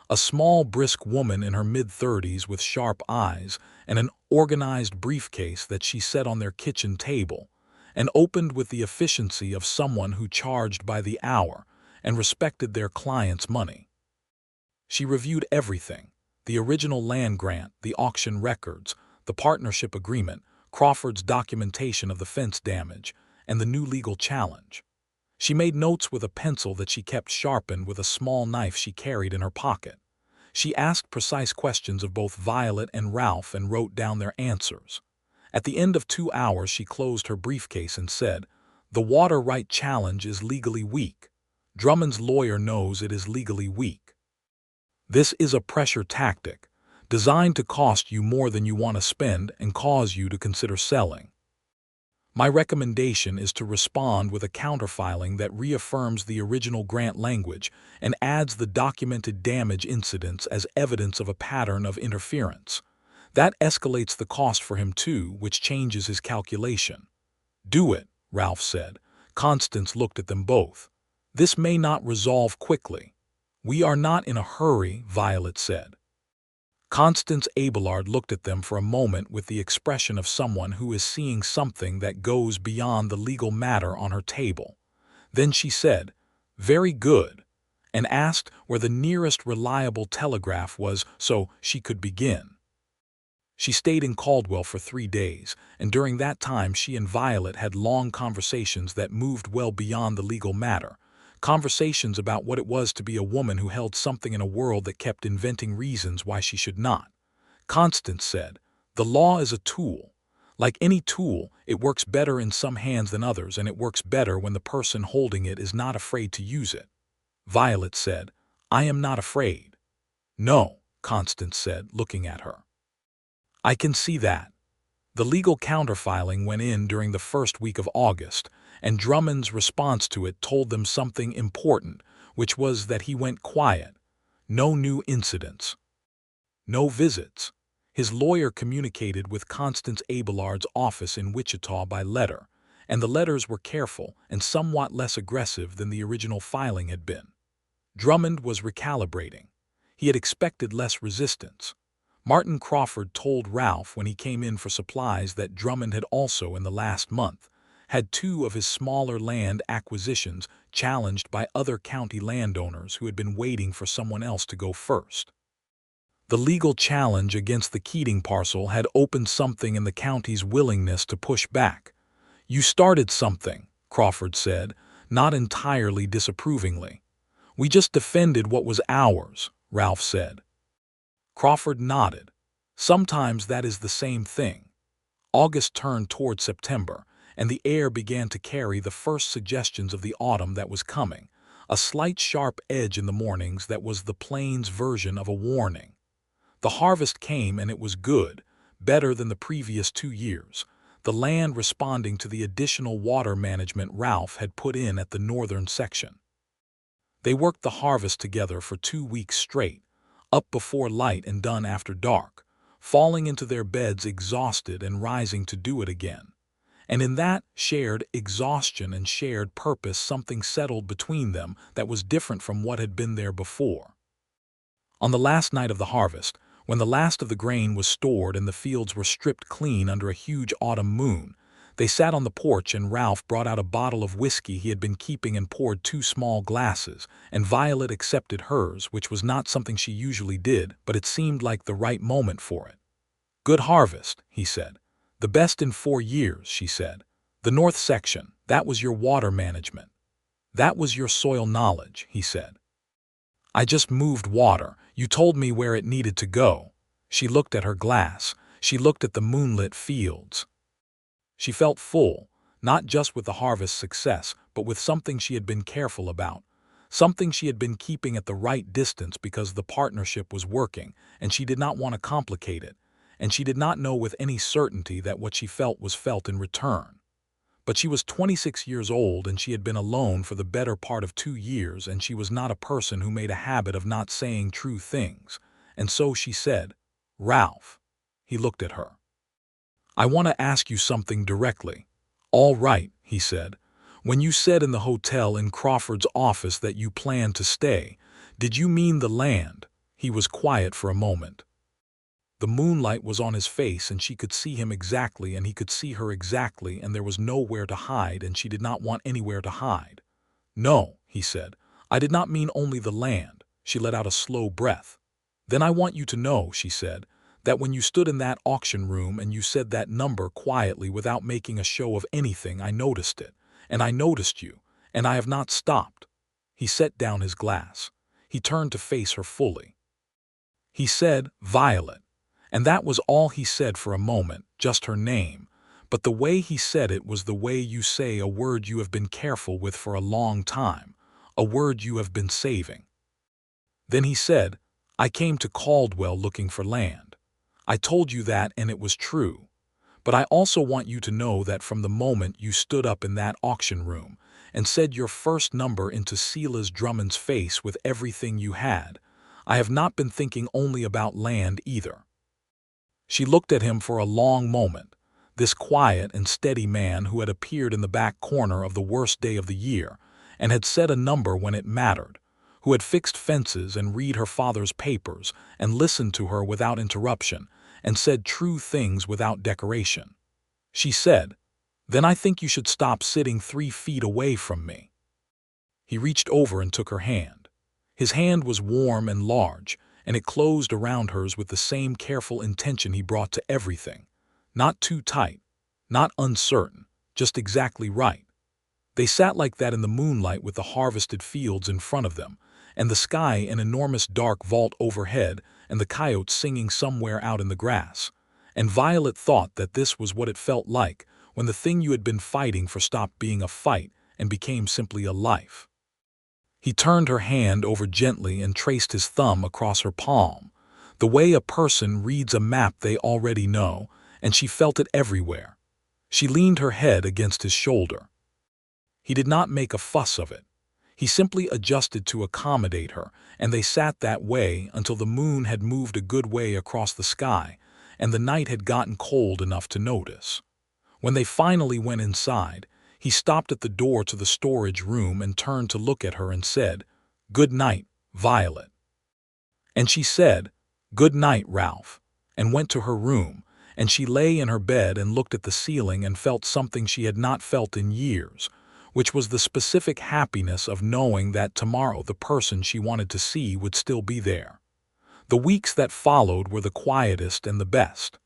A small, brisk woman in her mid-30s with sharp eyes and an organized briefcase that she set on their kitchen table, and opened with the efficiency of someone who charged by the hour and respected their client's money. She reviewed everything: the original land grant, the auction records, the partnership agreement, Crawford's documentation of the fence damage, and the new legal challenge. She made notes with a pencil that she kept sharpened with a small knife she carried in her pocket. She asked precise questions of both Violet and Ralph and wrote down their answers. At the end of 2 hours she closed her briefcase and said, "The water right challenge is legally weak. Drummond's lawyer knows it is legally weak. This is a pressure tactic, designed to cost you more than you want to spend and cause you to consider selling. My recommendation is to respond with a counterfiling that reaffirms the original grant language and adds the documented damage incidents as evidence of a pattern of interference. That escalates the cost for him too, which changes his calculation." "Do it," Ralph said. Constance looked at them both. "This may not resolve quickly." "We are not in a hurry," Violet said. Constance Abelard looked at them for a moment with the expression of someone who is seeing something that goes beyond the legal matter on her table. Then she said, "Very good," and asked where the nearest reliable telegraph was so she could begin. She stayed in Caldwell for 3 days, and during that time she and Violet had long conversations that moved well beyond the legal matter. Conversations about what it was to be a woman who held something in a world that kept inventing reasons why she should not. Constance said, "The law is a tool. Like any tool, it works better in some hands than others, and it works better when the person holding it is not afraid to use it." Violet said, "I am not afraid." "No," Constance said, looking at her. "I can see that." The legal counterfiling went in during the first week of August, and Drummond's response to it told them something important, which was that he went quiet. No new incidents. No visits. His lawyer communicated with Constance Abelard's office in Wichita by letter, and the letters were careful and somewhat less aggressive than the original filing had been. Drummond was recalibrating. He had expected less resistance. Martin Crawford told Ralph when he came in for supplies that Drummond had also, in the last month, had 2 of his smaller land acquisitions challenged by other county landowners who had been waiting for someone else to go first. The legal challenge against the Keating parcel had opened something in the county's willingness to push back. "You started something," Crawford said, not entirely disapprovingly. "We just defended what was ours," Ralph said. Crawford nodded. "Sometimes that is the same thing." August turned toward September, and the air began to carry the first suggestions of the autumn that was coming, a slight sharp edge in the mornings that was the plains version of a warning. The harvest came, and it was good, better than the previous 2 years, the land responding to the additional water management Ralph had put in at the northern section. They worked the harvest together for 2 weeks straight, up before light and done after dark, falling into their beds exhausted and rising to do it again. And in that shared exhaustion and shared purpose something settled between them that was different from what had been there before. On the last night of the harvest, when the last of the grain was stored and the fields were stripped clean under a huge autumn moon, they sat on the porch and Ralph brought out a bottle of whiskey he had been keeping and poured 2 small glasses, and Violet accepted hers, which was not something she usually did, but it seemed like the right moment for it. "Good harvest," he said. "The best in 4 years," she said. "The north section, that was your water management. That was your soil knowledge," he said. "I just moved water. You told me where it needed to go." She looked at her glass. She looked at the moonlit fields. She felt full, not just with the harvest success, but with something she had been careful about, something she had been keeping at the right distance because the partnership was working, and she did not want to complicate it, and she did not know with any certainty that what she felt was felt in return. But she was 26 years old and she had been alone for the better part of 2 years, and she was not a person who made a habit of not saying true things. And so she said, "Ralph." He looked at her. "I want to ask you something directly." "All right," he said. "When you said in the hotel in Crawford's office that you planned to stay, did you mean the land?" He was quiet for a moment. The moonlight was on his face and she could see him exactly and he could see her exactly, and there was nowhere to hide and she did not want anywhere to hide. "No," he said, "I did not mean only the land." She let out a slow breath. "Then I want you to know," she said, "that when you stood in that auction room and you said that number quietly without making a show of anything, I noticed it, and I noticed you, and I have not stopped." He set down his glass. He turned to face her fully. He said, "Violet." And that was all he said for a moment, just her name. But the way he said it was the way you say a word you have been careful with for a long time, a word you have been saving. Then he said, "I came to Caldwell looking for land. I told you that and it was true. But I also want you to know that from the moment you stood up in that auction room and said your first number into Silas Drummond's face with everything you had, I have not been thinking only about land either." She looked at him for a long moment, this quiet and steady man who had appeared in the back corner of the worst day of the year and had said a number when it mattered, who had fixed fences and read her father's papers and listened to her without interruption and said true things without decoration. She said, "Then I think you should stop sitting 3 feet away from me." He reached over and took her hand. His hand was warm and large, and it closed around hers with the same careful intention he brought to everything. Not too tight, not uncertain, just exactly right. They sat like that in the moonlight with the harvested fields in front of them, and the sky an enormous dark vault overhead, and the coyotes singing somewhere out in the grass. And Violet thought that this was what it felt like when the thing you had been fighting for stopped being a fight and became simply a life. He turned her hand over gently and traced his thumb across her palm, the way a person reads a map they already know, and she felt it everywhere. She leaned her head against his shoulder. He did not make a fuss of it. He simply adjusted to accommodate her, and they sat that way until the moon had moved a good way across the sky and the night had gotten cold enough to notice. When they finally went inside, he stopped at the door to the storage room and turned to look at her and said, "Good night, Violet." And she said, "Good night, Ralph," and went to her room, and she lay in her bed and looked at the ceiling and felt something she had not felt in years, which was the specific happiness of knowing that tomorrow the person she wanted to see would still be there. The weeks that followed were the quietest and the best.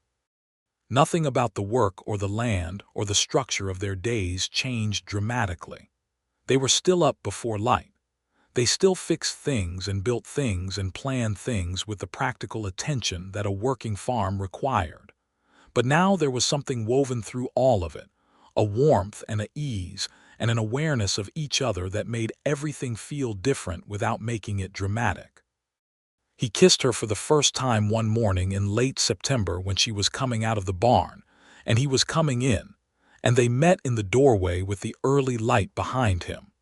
Nothing about the work or the land or the structure of their days changed dramatically. They were still up before light. They still fixed things and built things and planned things with the practical attention that a working farm required. But now there was something woven through all of it, a warmth and an ease and an awareness of each other that made everything feel different without making it dramatic. He kissed her for the first time one morning in late September when she was coming out of the barn, and he was coming in, and they met in the doorway with the early light behind him.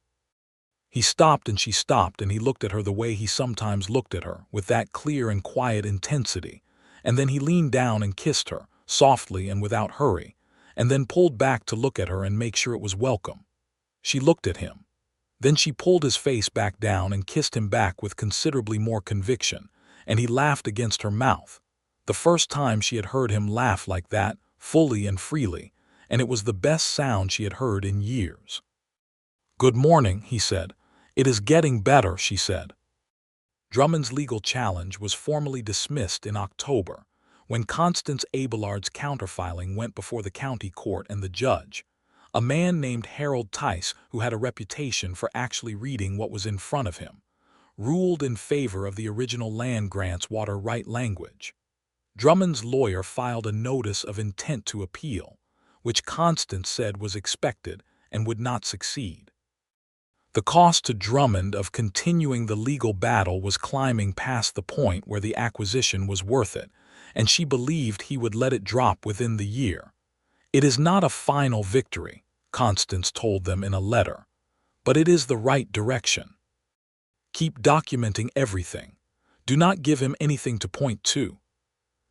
He stopped and she stopped, and he looked at her the way he sometimes looked at her, with that clear and quiet intensity, and then he leaned down and kissed her, softly and without hurry, and then pulled back to look at her and make sure it was welcome. She looked at him. Then she pulled his face back down and kissed him back with considerably more conviction, and he laughed against her mouth. The first time she had heard him laugh like that, fully and freely, and it was the best sound she had heard in years. "Good morning," he said. "It is getting better," she said. Drummond's legal challenge was formally dismissed in October, when Constance Abelard's counterfiling went before the county court, and the judge, a man named Harold Tice who had a reputation for actually reading what was in front of him, ruled in favor of the original land grants water right language. Drummond's lawyer filed a notice of intent to appeal, which Constance said was expected and would not succeed. The cost to Drummond of continuing the legal battle was climbing past the point where the acquisition was worth it, and she believed he would let it drop within the year. "It is not a final victory," Constance told them in a letter, "but it is the right direction. Keep documenting everything. Do not give him anything to point to."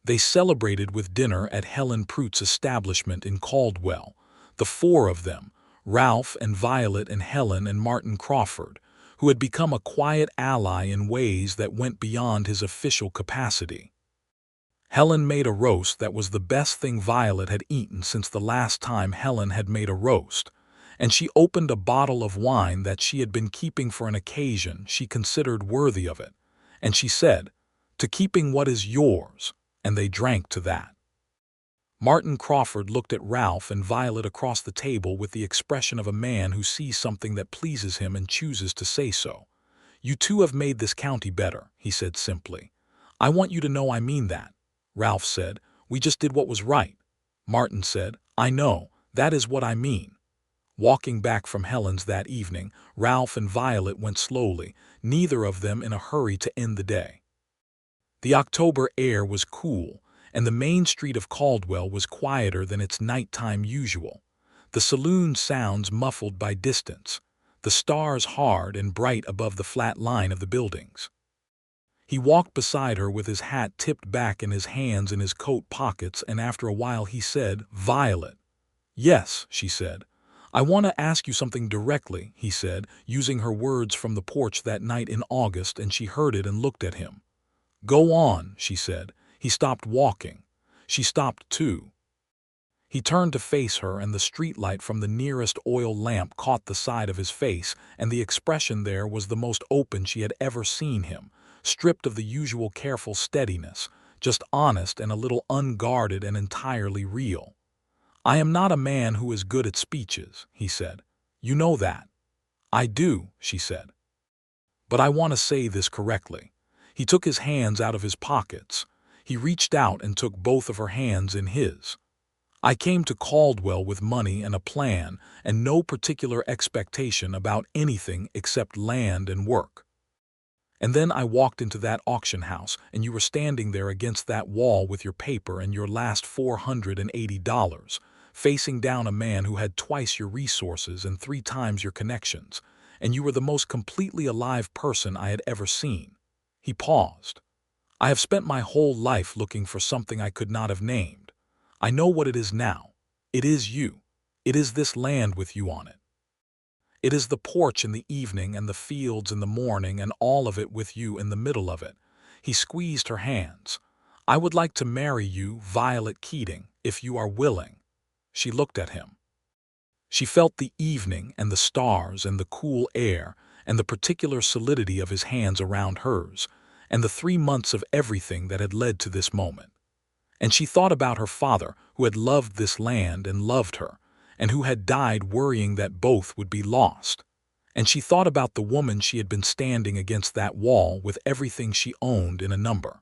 They celebrated with dinner at Helen Pruitt's establishment in Caldwell, the four of them, Ralph and Violet and Helen and Martin Crawford, who had become a quiet ally in ways that went beyond his official capacity. Helen made a roast that was the best thing Violet had eaten since the last time Helen had made a roast, and she opened a bottle of wine that she had been keeping for an occasion she considered worthy of it, and she said, "To keeping what is yours," and they drank to that. Martin Crawford looked at Ralph and Violet across the table with the expression of a man who sees something that pleases him and chooses to say so. "You two have made this county better," he said simply. "I want you to know I mean that." Ralph said, "We just did what was right." Martin said, "I know, that is what I mean." Walking back from Helen's that evening, Ralph and Violet went slowly, neither of them in a hurry to end the day. The October air was cool, and the main street of Caldwell was quieter than its nighttime usual. The saloon sounds muffled by distance, the stars hard and bright above the flat line of the buildings. He walked beside her with his hat tipped back and his hands in his coat pockets, and after a while he said, "Violet." "Yes," she said. "I want to ask you something directly," he said, using her words from the porch that night in August, and she heard it and looked at him. "Go on," she said. He stopped walking. She stopped too. He turned to face her, and the streetlight from the nearest oil lamp caught the side of his face, and the expression there was the most open she had ever seen him, stripped of the usual careful steadiness, just honest and a little unguarded and entirely real. "I am not a man who is good at speeches," he said. "You know that." "I do," she said. "But I want to say this correctly." He took his hands out of his pockets. He reached out and took both of her hands in his. "I came to Caldwell with money and a plan and no particular expectation about anything except land and work. And then I walked into that auction house, and you were standing there against that wall with your paper and your last $480, facing down a man who had twice your resources and 3 times your connections, and you were the most completely alive person I had ever seen." He paused. "I have spent my whole life looking for something I could not have named. I know what it is now. It is you. It is this land with you on it. It is the porch in the evening and the fields in the morning and all of it with you in the middle of it." He squeezed her hands. "I would like to marry you, Violet Keating, if you are willing." She looked at him. She felt the evening and the stars and the cool air and the particular solidity of his hands around hers and the 3 months of everything that had led to this moment. And she thought about her father, who had loved this land and loved her, and who had died worrying that both would be lost. And she thought about the woman she had been standing against that wall with everything she owned in a number.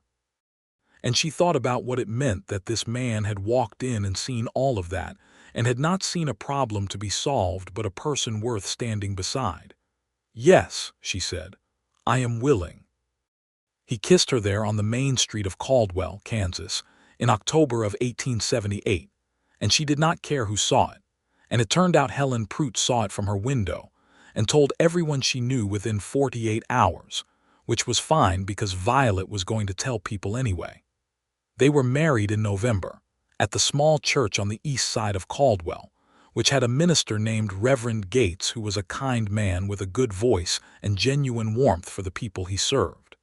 And she thought about what it meant that this man had walked in and seen all of that, and had not seen a problem to be solved but a person worth standing beside. "Yes," she said, "I am willing." He kissed her there on the main street of Caldwell, Kansas, in October of 1878, and she did not care who saw it, and it turned out Helen Pruitt saw it from her window, and told everyone she knew within 48 hours, which was fine because Violet was going to tell people anyway. They were married in November, at the small church on the east side of Caldwell, which had a minister named Reverend Gates, who was a kind man with a good voice and genuine warmth for the people he served.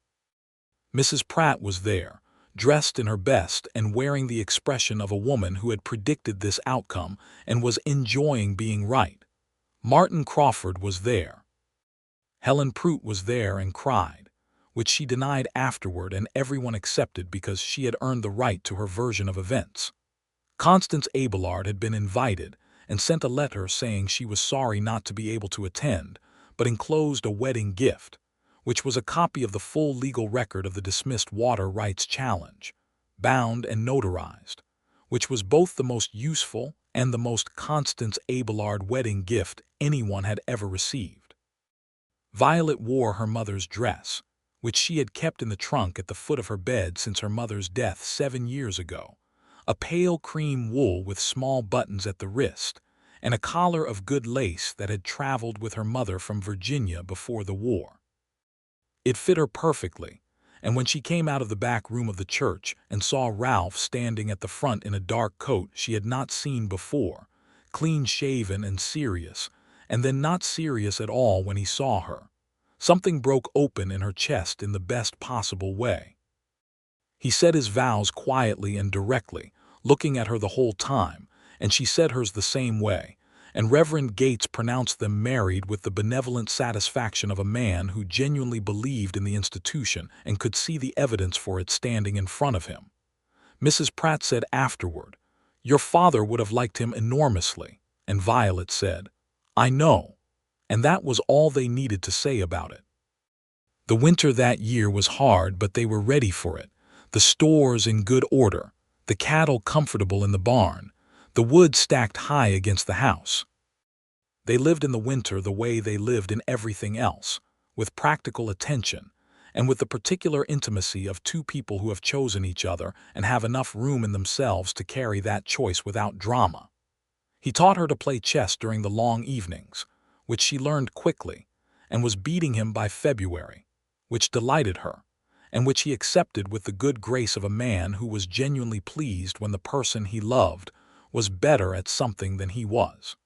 Mrs. Pratt was there, dressed in her best and wearing the expression of a woman who had predicted this outcome and was enjoying being right. Martin Crawford was there. Helen Pruitt was there and cried, which she denied afterward, and everyone accepted because she had earned the right to her version of events. Constance Abelard had been invited and sent a letter saying she was sorry not to be able to attend, but enclosed a wedding gift, which was a copy of the full legal record of the dismissed water rights challenge, bound and notarized, which was both the most useful and the most Constance Abelard wedding gift anyone had ever received. Violet wore her mother's dress, which she had kept in the trunk at the foot of her bed since her mother's death 7 years ago, a pale cream wool with small buttons at the wrist, and a collar of good lace that had traveled with her mother from Virginia before the war. It fit her perfectly, and when she came out of the back room of the church and saw Ralph standing at the front in a dark coat she had not seen before, clean-shaven and serious, and then not serious at all when he saw her, something broke open in her chest in the best possible way. He said his vows quietly and directly, looking at her the whole time, and she said hers the same way, and Reverend Gates pronounced them married with the benevolent satisfaction of a man who genuinely believed in the institution and could see the evidence for it standing in front of him. Mrs. Pratt said afterward, "Your father would have liked him enormously," and Violet said, "I know," and that was all they needed to say about it. The winter that year was hard, but they were ready for it, the stores in good order, the cattle comfortable in the barn, the wood stacked high against the house. They lived in the winter the way they lived in everything else, with practical attention, and with the particular intimacy of two people who have chosen each other and have enough room in themselves to carry that choice without drama. He taught her to play chess during the long evenings, which she learned quickly, and was beating him by February, which delighted her, and which he accepted with the good grace of a man who was genuinely pleased when the person he loved was better at something than he was.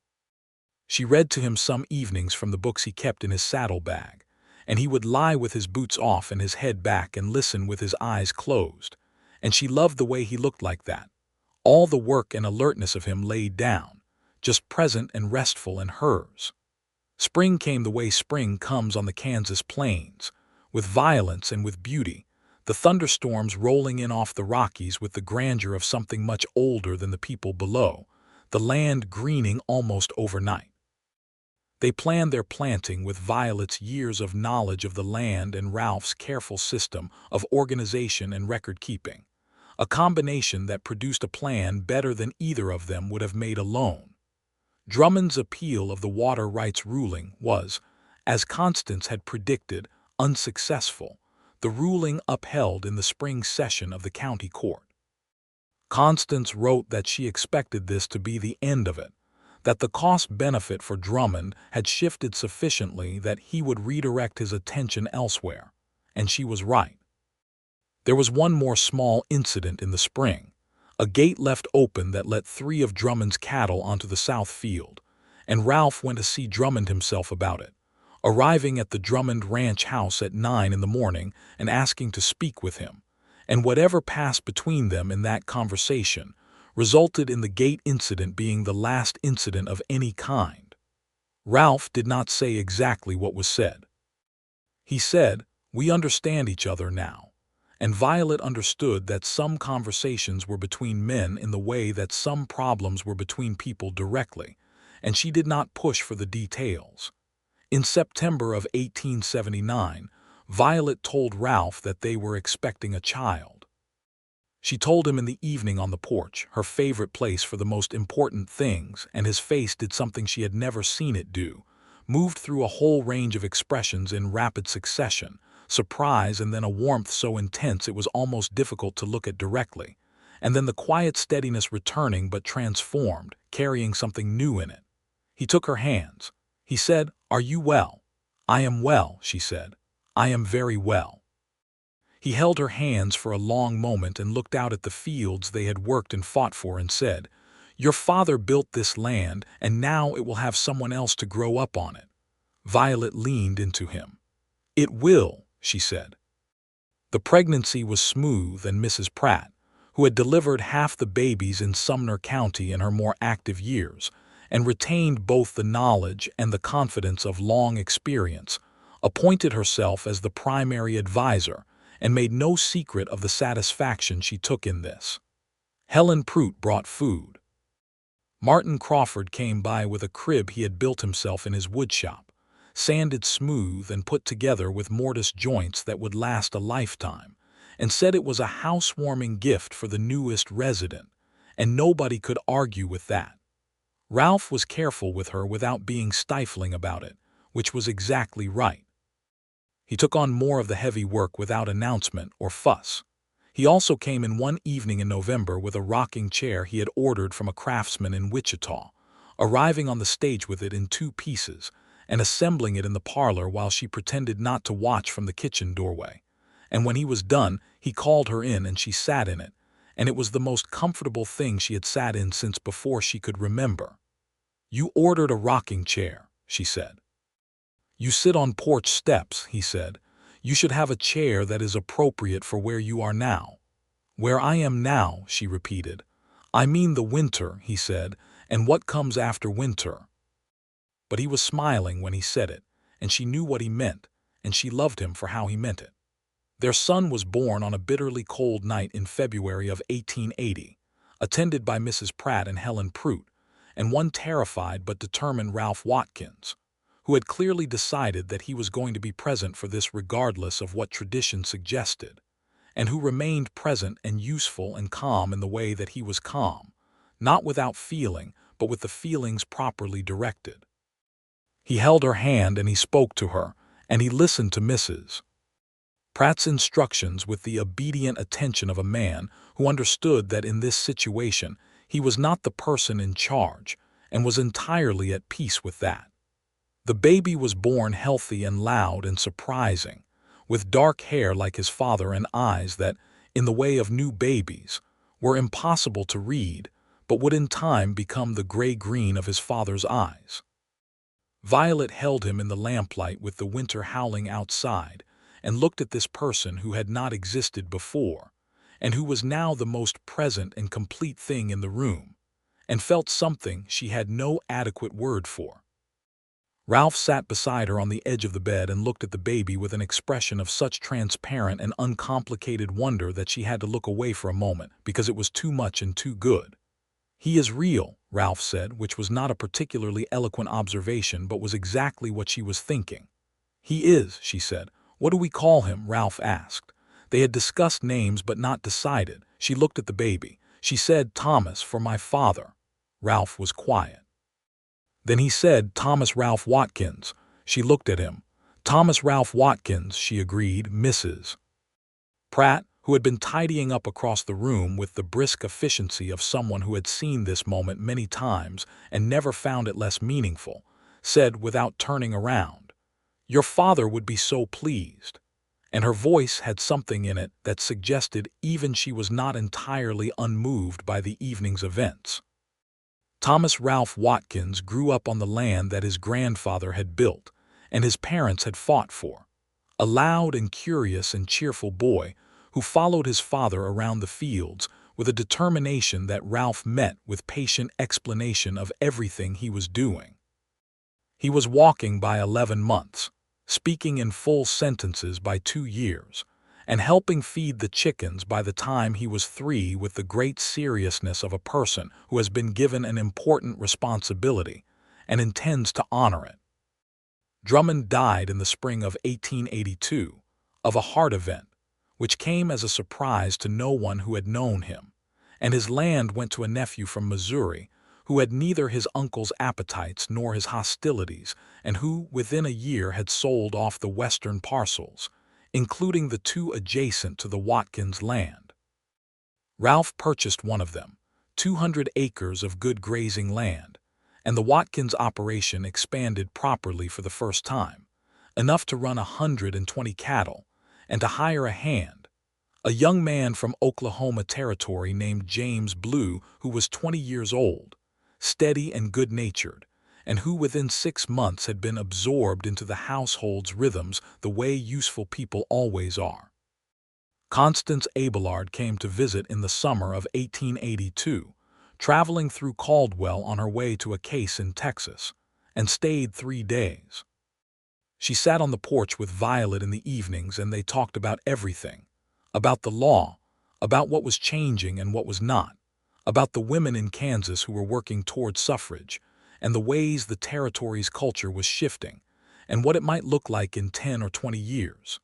She read to him some evenings from the books he kept in his saddlebag, and he would lie with his boots off and his head back and listen with his eyes closed, and she loved the way he looked like that, all the work and alertness of him laid down, just present and restful in hers. Spring came the way spring comes on the Kansas plains, with violence and with beauty, the thunderstorms rolling in off the Rockies with the grandeur of something much older than the people below, the land greening almost overnight. They planned their planting with Violet's years of knowledge of the land and Ralph's careful system of organization and record-keeping, a combination that produced a plan better than either of them would have made alone. Drummond's appeal of the water rights ruling was, as Constance had predicted, unsuccessful, the ruling upheld in the spring session of the county court. Constance wrote that she expected this to be the end of it, that the cost-benefit for Drummond had shifted sufficiently that he would redirect his attention elsewhere, and she was right. There was one more small incident in the spring, a gate left open that let 3 of Drummond's cattle onto the south field, and Ralph went to see Drummond himself about it, arriving at the Drummond ranch house at 9 in the morning and asking to speak with him, and whatever passed between them in that conversation resulted in the gate incident being the last incident of any kind. Ralph did not say exactly what was said. He said, "We understand each other now," and Violet understood that some conversations were between men in the way that some problems were between people directly, and she did not push for the details. In September of 1879, Violet told Ralph that they were expecting a child. She told him in the evening on the porch, her favorite place for the most important things, and his face did something she had never seen it do, moved through a whole range of expressions in rapid succession, surprise and then a warmth so intense it was almost difficult to look at directly, and then the quiet steadiness returning but transformed, carrying something new in it. He took her hands. He said, "Are you well?" "I am well," she said. "I am very well." He held her hands for a long moment and looked out at the fields they had worked and fought for and said, "Your father built this land, and now it will have someone else to grow up on it." Violet leaned into him. "It will," she said. The pregnancy was smooth, and Mrs. Pratt, who had delivered half the babies in Sumner County in her more active years, and retained both the knowledge and the confidence of long experience, appointed herself as the primary advisor and made no secret of the satisfaction she took in this. Helen Prout brought food. Martin Crawford came by with a crib he had built himself in his woodshop, sanded smooth and put together with mortise joints that would last a lifetime, and said it was a housewarming gift for the newest resident, and nobody could argue with that. Ralph was careful with her without being stifling about it, which was exactly right. He took on more of the heavy work without announcement or fuss. He also came in one evening in November with a rocking chair he had ordered from a craftsman in Wichita, arriving on the stage with it in 2 pieces and assembling it in the parlor while she pretended not to watch from the kitchen doorway. And when he was done, he called her in and she sat in it, and it was the most comfortable thing she had sat in since before she could remember. "You ordered a rocking chair," she said. "You sit on porch steps," he said. "You should have a chair that is appropriate for where you are now." "Where I am now," she repeated. "I mean the winter," he said, "and what comes after winter." But he was smiling when he said it, and she knew what he meant, and she loved him for how he meant it. Their son was born on a bitterly cold night in February of 1880, attended by Mrs. Pratt and Helen Prout, and one terrified but determined Ralph Watkins, who had clearly decided that he was going to be present for this regardless of what tradition suggested, and who remained present and useful and calm in the way that he was calm, not without feeling, but with the feelings properly directed. He held her hand and he spoke to her, and he listened to Mrs. Pratt's instructions with the obedient attention of a man who understood that in this situation he was not the person in charge and was entirely at peace with that. The baby was born healthy and loud and surprising, with dark hair like his father and eyes that, in the way of new babies, were impossible to read, but would in time become the gray-green of his father's eyes. Violet held him in the lamplight with the winter howling outside, and looked at this person who had not existed before, and who was now the most present and complete thing in the room, and felt something she had no adequate word for. Ralph sat beside her on the edge of the bed and looked at the baby with an expression of such transparent and uncomplicated wonder that she had to look away for a moment, because it was too much and too good. "He is real," Ralph said, which was not a particularly eloquent observation but was exactly what she was thinking. "He is," she said. "What do we call him?" Ralph asked. They had discussed names but not decided. She looked at the baby. She said, "Thomas, for my father." Ralph was quiet. Then he said, "Thomas Ralph Watkins." She looked at him. "Thomas Ralph Watkins," she agreed. Mrs. Pratt, who had been tidying up across the room with the brisk efficiency of someone who had seen this moment many times and never found it less meaningful, said without turning around, "Your father would be so pleased." And her voice had something in it that suggested even she was not entirely unmoved by the evening's events. Thomas Ralph Watkins grew up on the land that his grandfather had built and his parents had fought for, a loud and curious and cheerful boy who followed his father around the fields with a determination that Ralph met with patient explanation of everything he was doing. He was walking by 11 months, speaking in full sentences by 2 years, and helping feed the chickens by the time he was 3 with the great seriousness of a person who has been given an important responsibility and intends to honor it. Drummond died in the spring of 1882 of a heart event, which came as a surprise to no one who had known him, and his land went to a nephew from Missouri who had neither his uncle's appetites nor his hostilities, and who, within a year, had sold off the western parcels, including the 2 adjacent to the Watkins land. Ralph purchased one of them, 200 acres of good grazing land, and the Watkins operation expanded properly for the first time, enough to run 120 cattle, and to hire a hand, a young man from Oklahoma Territory named James Blue, who was 20 years old, steady and good-natured, and who within 6 months had been absorbed into the household's rhythms the way useful people always are. Constance Abelard came to visit in the summer of 1882, traveling through Caldwell on her way to a case in Texas, and stayed 3 days. She sat on the porch with Violet in the evenings and they talked about everything, about the law, about what was changing and what was not, about the women in Kansas who were working toward suffrage, and the ways the territory's culture was shifting, and what it might look like in 10 or 20 years.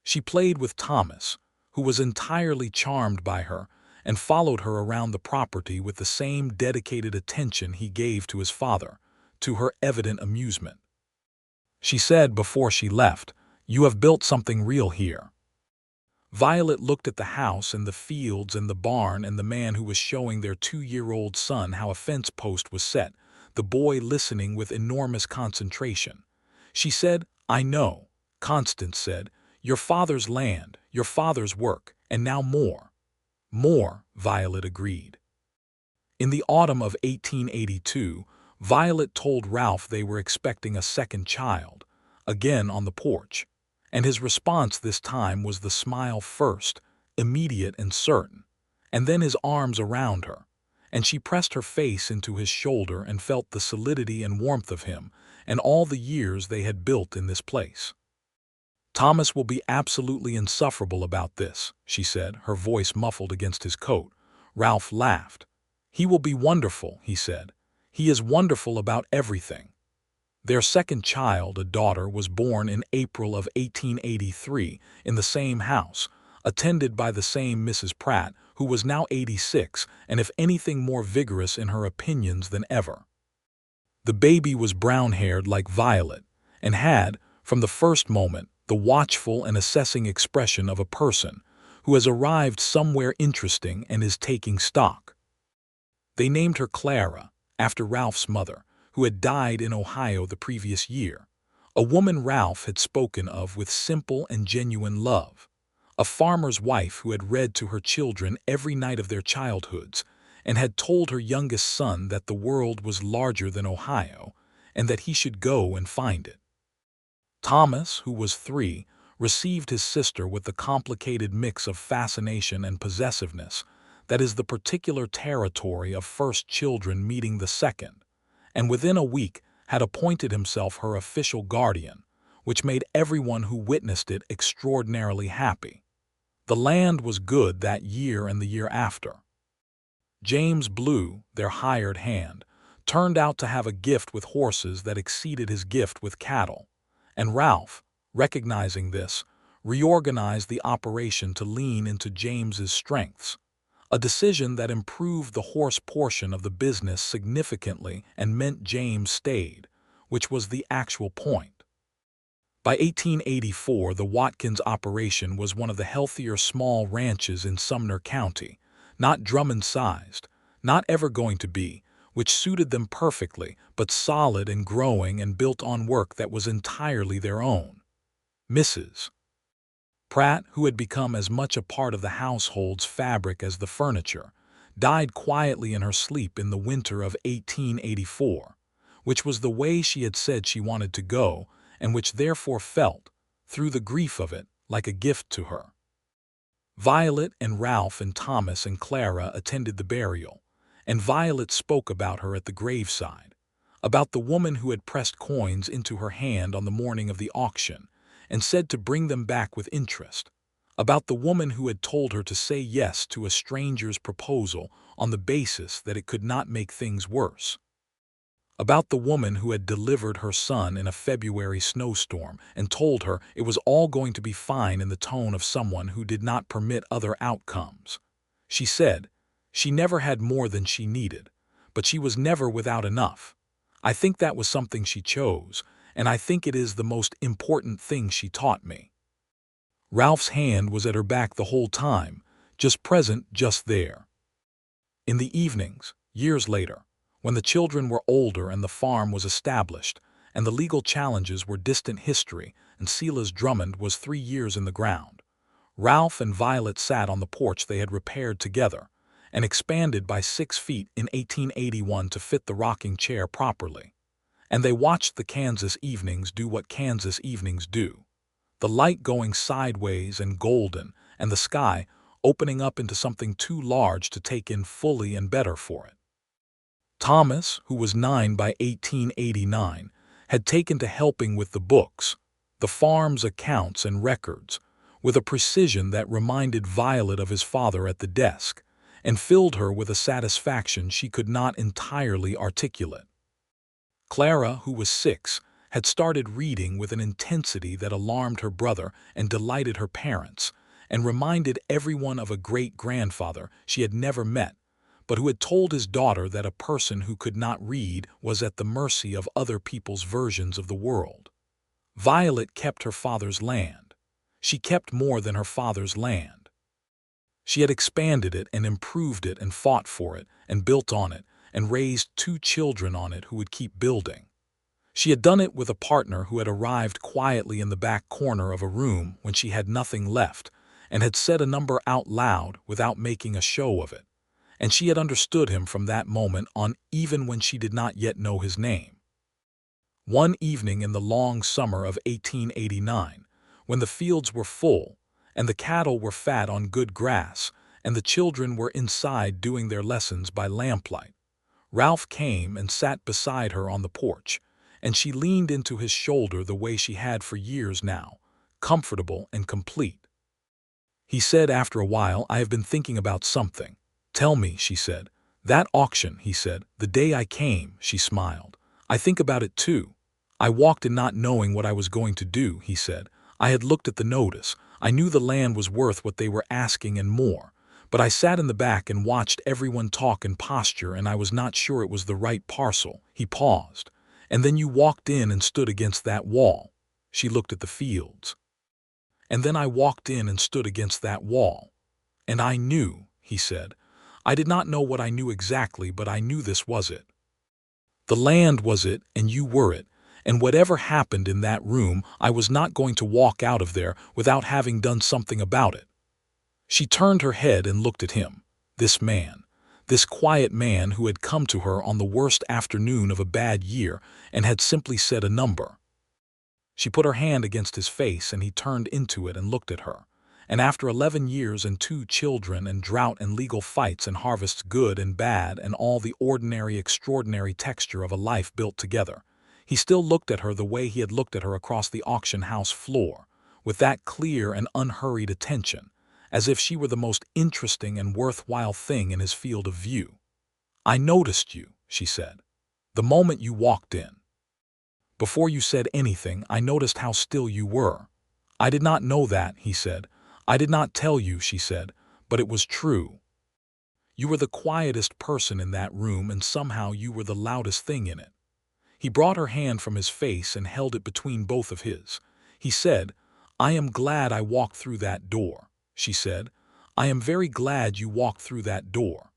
She played with Thomas, who was entirely charmed by her, and followed her around the property with the same dedicated attention he gave to his father, to her evident amusement. She said before she left, You have built something real here." Violet looked at the house and the fields and the barn and the man who was showing their 2-year-old son how a fence post was set, the boy listening with enormous concentration. She said, "I know." Constance said, "Your father's land, your father's work, and now more." "More," Violet agreed. In the autumn of 1882, Violet told Ralph they were expecting a second child, again on the porch, and his response this time was the smile first, immediate and certain, and then his arms around her, and she pressed her face into his shoulder and felt the solidity and warmth of him and all the years they had built in this place. "Thomas will be absolutely insufferable about this," she said, her voice muffled against his coat. Ralph laughed. "He will be wonderful," he said. "He is wonderful about everything." Their second child, a daughter, was born in April of 1883 in the same house, attended by the same Mrs. Pratt, who was now 86 and if anything more vigorous in her opinions than ever. The baby was brown-haired like Violet and had, from the first moment, the watchful and assessing expression of a person who has arrived somewhere interesting and is taking stock. They named her Clara, after Ralph's mother, who had died in Ohio the previous year, a woman Ralph had spoken of with simple and genuine love, a farmer's wife who had read to her children every night of their childhoods and had told her youngest son that the world was larger than Ohio and that he should go and find it. Thomas, who was 3, received his sister with the complicated mix of fascination and possessiveness that is the particular territory of first children meeting the second, and within a week had appointed himself her official guardian, which made everyone who witnessed it extraordinarily happy. The land was good that year and the year after. James Blue, their hired hand, turned out to have a gift with horses that exceeded his gift with cattle, and Ralph, recognizing this, reorganized the operation to lean into James's strengths, a decision that improved the horse portion of the business significantly and meant James stayed, which was the actual point. By 1884, the Watkins operation was one of the healthier small ranches in Sumner County, not Drummond-sized, not ever going to be, which suited them perfectly, but solid and growing and built on work that was entirely their own. Mrs. Pratt, who had become as much a part of the household's fabric as the furniture, died quietly in her sleep in the winter of 1884, which was the way she had said she wanted to go, and which therefore felt, through the grief of it, like a gift to her. Violet and Ralph and Thomas and Clara attended the burial, and Violet spoke about her at the graveside, about the woman who had pressed coins into her hand on the morning of the auction and said to bring them back with interest, about the woman who had told her to say yes to a stranger's proposal on the basis that it could not make things worse, about the woman who had delivered her son in a February snowstorm and told her it was all going to be fine in the tone of someone who did not permit other outcomes. She said, she never had more than she needed, but she was never without enough. I think that was something she chose, and I think it is the most important thing she taught me. Ralph's hand was at her back the whole time, just present, just there. In the evenings, years later, when the children were older and the farm was established, and the legal challenges were distant history and Silas Drummond was 3 years in the ground, Ralph and Violet sat on the porch they had repaired together and expanded by 6 feet in 1881 to fit the rocking chair properly. And they watched the Kansas evenings do what Kansas evenings do, the light going sideways and golden, and the sky opening up into something too large to take in fully and better for it. Thomas, who was 9 by 1889, had taken to helping with the books, the farm's accounts and records, with a precision that reminded Violet of his father at the desk, and filled her with a satisfaction she could not entirely articulate. Clara, who was 6, had started reading with an intensity that alarmed her brother and delighted her parents, and reminded everyone of a great-grandfather she had never met, but who had told his daughter that a person who could not read was at the mercy of other people's versions of the world. Violet kept her father's land. She kept more than her father's land. She had expanded it and improved it and fought for it and built on it and raised 2 children on it who would keep building. She had done it with a partner who had arrived quietly in the back corner of a room when she had nothing left and had said a number out loud without making a show of it. And she had understood him from that moment on, even when she did not yet know his name. One evening in the long summer of 1889, when the fields were full, and the cattle were fat on good grass, and the children were inside doing their lessons by lamplight, Ralph came and sat beside her on the porch, and she leaned into his shoulder the way she had for years now, comfortable and complete. He said after a while, "I have been thinking about something." "Tell me," she said. "That auction," he said. "The day I came," she smiled. "I think about it too. I walked in not knowing what I was going to do," he said. "I had looked at the notice. I knew the land was worth what they were asking and more. But I sat in the back and watched everyone talk and posture, and I was not sure it was the right parcel." He paused. "And then you walked in and stood against that wall." She looked at the fields. "And then I walked in and stood against that wall. And I knew," he said. "I did not know what I knew exactly, but I knew this was it. The land was it, and you were it. And whatever happened in that room, I was not going to walk out of there without having done something about it." She turned her head and looked at him. This man, this quiet man who had come to her on the worst afternoon of a bad year and had simply said a number. She put her hand against his face, and he turned into it and looked at her. And after 11 years and 2 children and drought and legal fights and harvests good and bad and all the ordinary extraordinary texture of a life built together, he still looked at her the way he had looked at her across the auction house floor, with that clear and unhurried attention, as if she were the most interesting and worthwhile thing in his field of view. "I noticed you," she said, "the moment you walked in. Before you said anything, I noticed how still you were." "I did not know that," he said. "I did not tell you," she said, "but it was true. You were the quietest person in that room, and somehow you were the loudest thing in it." He brought her hand from his face and held it between both of his. He said, "I am glad I walked through that door," she said. "I am very glad you walked through that door."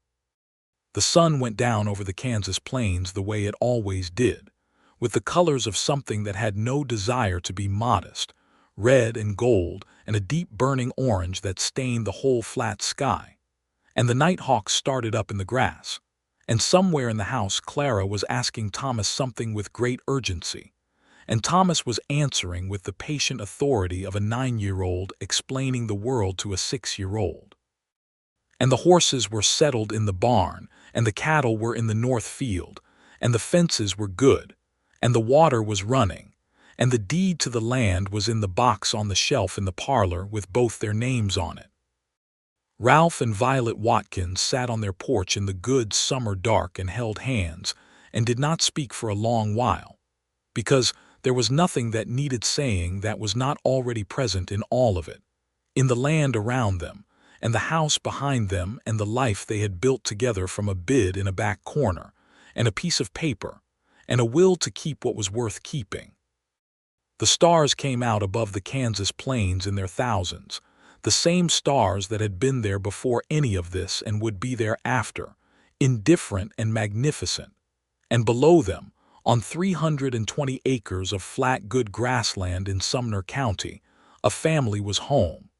The sun went down over the Kansas plains the way it always did, with the colors of something that had no desire to be modest, red and gold and a deep burning orange that stained the whole flat sky. And the nighthawks started up in the grass. And somewhere in the house Clara was asking Thomas something with great urgency, and Thomas was answering with the patient authority of a 9-year-old explaining the world to a 6-year-old. And the horses were settled in the barn, and the cattle were in the north field, and the fences were good, and the water was running, and the deed to the land was in the box on the shelf in the parlor with both their names on it. Ralph and Violet Watkins sat on their porch in the good summer dark and held hands and did not speak for a long while, because there was nothing that needed saying that was not already present in all of it, in the land around them, and the house behind them, and the life they had built together from a bid in a back corner, and a piece of paper, and a will to keep what was worth keeping. The stars came out above the Kansas plains in their thousands, the same stars that had been there before any of this and would be there after, indifferent and magnificent. And below them, on 320 acres of flat good grassland in Sumner County, a family was home,